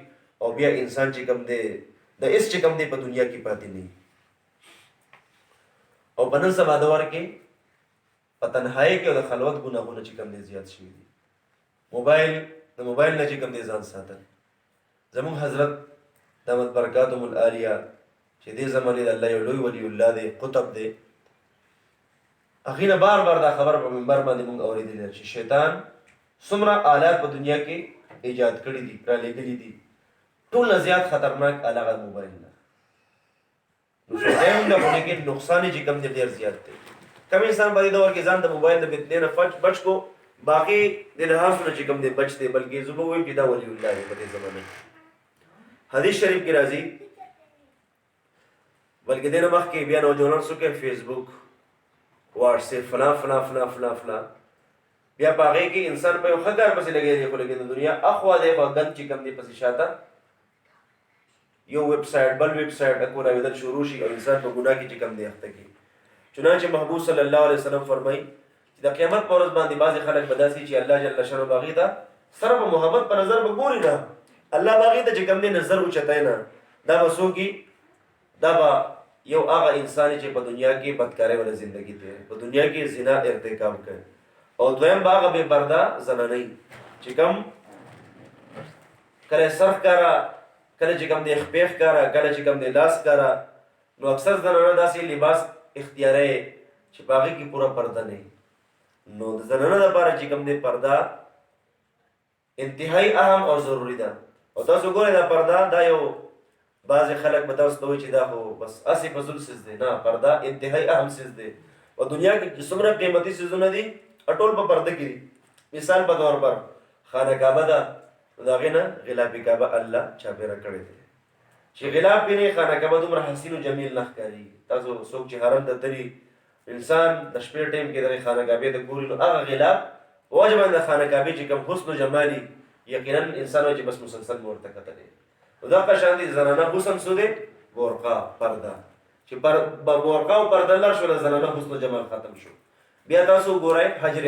Speaker 1: او بیا انسان چې کوم دی د هېڅ چې کوم دی په دنیا کې پاتې نه وي. او په نن سبا دور کې په تنهایۍ کې او د خلوت ګناهونه چې کوم دی زیات شوي دي. د موبایل نه چې کوم دی ځان ساتل. زموږ حضرت دامت برکاتهم العالیه چې دې زمانې د الله یو لوی ولی الله دی، قطب دی، هغې نه بار بار دا خبره په منبر باندې موږ اورېدلې ده چې شیطان څومره آلات په دنیا کې ایجاد کړي دي، رالېږلي دي، ټول نه زیات خطرناک آله هغه موبایل ده. نو فایده هم ده، خو لیکن نقصان یې چې کوم دی ډېر زیات دی. کم انسان په دې دور کې ځان د موبایل د فتنې نه بچ کو، باقي د لحاظونه چې کوم دی بچ دی، بلکې زه به ووایم چې دا ولی الله دی په دې زمانه کې. حدیث شریف کې راځي، بلکې دې نه مخکې بیا نوجوانان څه کوي، فیسبوک، واټساپ، فلان فلان فلان فلان فلان، بیا په هغې کې انسان په یو ښه کار پسې لګی دی، خو لیکن د دنیا اخوا دی په ګند چې کوم دی پسې شاته یو ویب سایټ بل ویب سایټ اکو راویدل شروع شي، او انسان په ګناه کې چې کوم دی اخته کړي. چنانچه محبوب صلی الله علیه وسلم فرمایي چې د قیامت په ورځ باندې بعضې خلک به داسې چې الله جل شانه به هغې ته سره په محبت په نظر به ګوري نه، الله به هغې ته چې کوم دی نظر اوچتی نه، دا به څوک دا به یو هغه انسان چې په دنیا کې بدکارۍ والا زندگی تېروي، په دنیا کې زنا ارتکاب کوي، او دویم به هغه بې پرده زنانۍ چې کوم کله سر ښکاره، کله چې کوم دی خپې ښکاره، کله چې کوم دی لاس ښکاره. نو اکثر زنانه داسې لباس اختیاروي چې په هغې کې پوره پرده نه وي. نو د زنانه دپاره چې کوم دی پرده انتهایی اهم او ضروري ده. او تاسو ګورئ دا پرده دا یو بعضې خلک به تاسو ته وایي چې دا خو بس هسې فضول څیز دی، نه، پرده انتهایی اهم څیز دی. په دنیا کې چې څومره قیمتي څیزونه دي ټول په پرده کې دي. مثال په طور پر خانه کعبه ده، نو د هغې نه غلاف کعبه الله چاپېره کړی دی چې غلاف پې نه خانه کعبه دومره حسین و جمیل نه ښکارېږي. تاسو څوک چې حرم ته تلي انسان د شپې ټایم کې دغې خانه کعبې ته ګوري، نو هغه غلاف په وجه باندې د خانه کعبې چې کوم حسن و جمالي، یقینا انسان وایي چې بس مسلسل مې ورته کتلی. نو دا قشان دي زنانه حسن څه دی؟ برقه، پرده، چې برقه او پرده لر شوله زنانه حسن و جمال ختم شو. بیا تاسو ګورئ حجر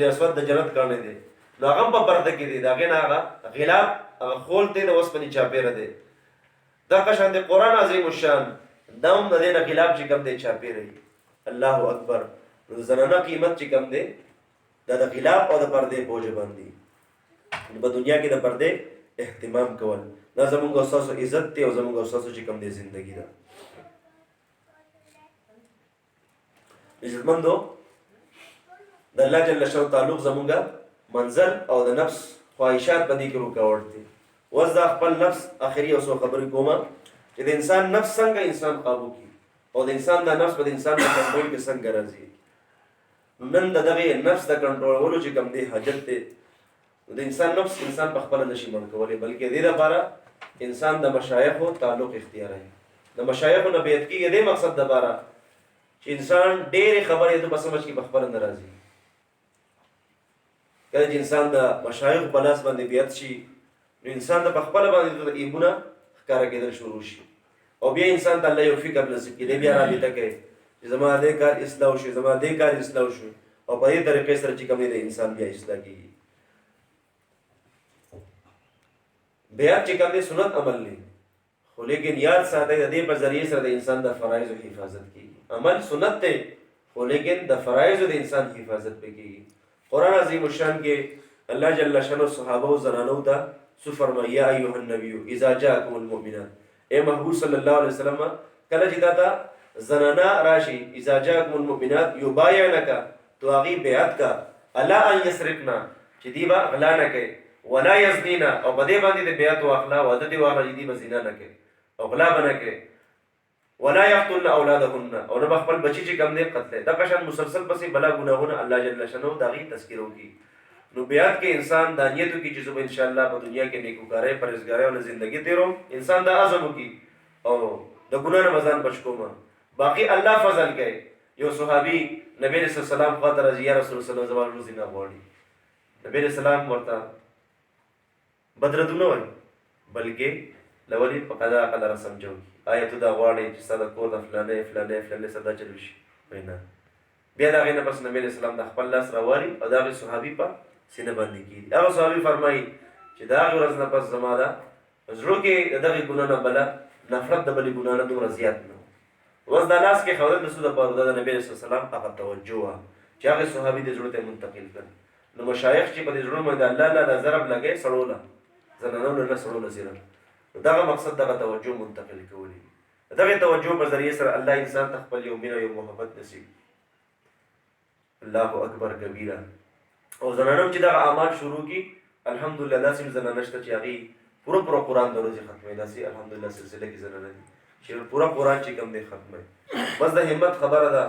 Speaker 1: اسود د جنت کاڼی دی، نو هغه هم په پرده کې دی، د هغې نه هغه غلاف هغه خول دی د اوسپنې چاپېره دی. دا قشان دی قرآن عظیم الشان، دا هم د دې نه غلاف چې کوم دی چاپېره وي. الله اکبر. نو د زنانه قیمت چې کوم دی دا د غلاف او د پردې په وجه باندې. نو په دنیا کې د پردې اهتمام کول دا زموږ او ستاسو عزت دی، او زموږ او ستاسو چې کوم دی زندګي ده. عزتمندو، د الله جل شانه تعلق زموږه منزل او د نفس خواهشات په دې کې رکاوټ دی. اوس دا خپل نفس آخري او څو خبرې کومه چې د انسان نفس څنګه انسان قابو کړي، او د انسان دا نفس په د انسان په کنټرول کې څنګه راځي. نن د دغې نفس د کنټرولولو چې کوم دی حاجت دی، د انسان نفس انسان په خپله نشي مړ کولی، بلکې دې لپاره انسان د مشایخو تعلق اختیاروي. د مشایخو نه بیعت کېږي دې مقصد دپاره چې انسان ډېرې خبرې ته په سمجھ کې په خپله نه راځي. کله چې انسان د مشایخو په لاس باندې بیعت شي، نو انسان ته په خپله باندې د عیبونه ښکاره کېدل شروع شي، او بیا انسان ته الله یو فکر نصیب کړي، بیا رابطه کوي چې زما دې کار اصلاح وشي، زما دې کار اصلاح وشي، او په دې طریقې سره چې کوم دی انسان بیا اصلاح کیږي. بیعت چې کوم دی سنت عمل دی، خو لیکن یاد ساتئ د دې په ذریعه سره د انسان د فرایض حفاظت کیږي. عمل سنت دی خو لیکن د فرایض د انسان حفاظت پې کیږي. قرآن عظیم الشان کې الله جل شانه صحابه او زنانو ته څه فرمایي؟ یا ایها النبی اذا جاءکم المؤمنات، اے محبوب صلی الله علیه وسلم کله چې تا ته زنانا راشي، اذا جاءکم المؤمنات یبایعنک، تو هغې بیعت کا، الا ان یسرقنا، چې دی به غلا نه کوي، ولا یزنینا، او په دې باندې د بیعت واخله واده دې واخله چې دی به زنا نه کوي او غلا به نه کوي، ولا یقتلن اولادهن، او نه به خپل بچي چې کوم دی قتلوي. دغه شان مسلسل پسې بلا ګناهونه الله جل شانه د هغې تذکیر وکړي. نو بیعت کې انسان دا نیت وکړي چې زه به انشاءالله په دنیا کې نیکوکارۍ پرهیزګارۍ او زندګي تېروم. انسان دا عزم وکړي او د ګناه نه به ځان بچ کوم. باقي الله فضل کوي. یو صحابي نبی علیه السلام خواته راځي، یا رسول الله زما روزي نه غواړي. نبی علیه السلام ورته بدردونه وایي، بلکې لولي په قضا عقل رسم جو آیا ته دا غواړې چې ستا د کور د فلانۍ فلانۍ فلانۍ سره دا چل وشي؟ وایي نه. بیا د هغې نه پس نبی علیه السلام د خپل لاس راوالي او د هغې صحابي په سینه باندې کېږي. هغه صحابي فرمایي چې د هغې ورځ نه پس زما ده زړه کې د دغې ګناه نه بله نفرت د بلې ګناه نه دومره زیات نه و. اوس دا لاس کې ښودل د څه دپاره دا د نبي علیه السلام هغه توجه وه چې هغې صحابي د زړه ته یې منتقل کړل. نو مشایخ چې په دې زړونو باندې الله الله دا ضرب لګوي سړو له زنانو له نه سړو له صرف دغه مقصد دغه توجه منتقل کول دي. دغه توجه په ذریعه سره الله انسان ته خپل یو مینه یو محبت نصیب. الله اکبر کبیره. او زنانو چې دغه اعمال شروع کی الحمدلله داسې زنانه شته چې هغې پوره قرآن د ورځې ختموي. داسې الحمدلله سلسله کې زنانه دي چې پوره قرآن چې کوم دی ختموي. بس د همت خبره ده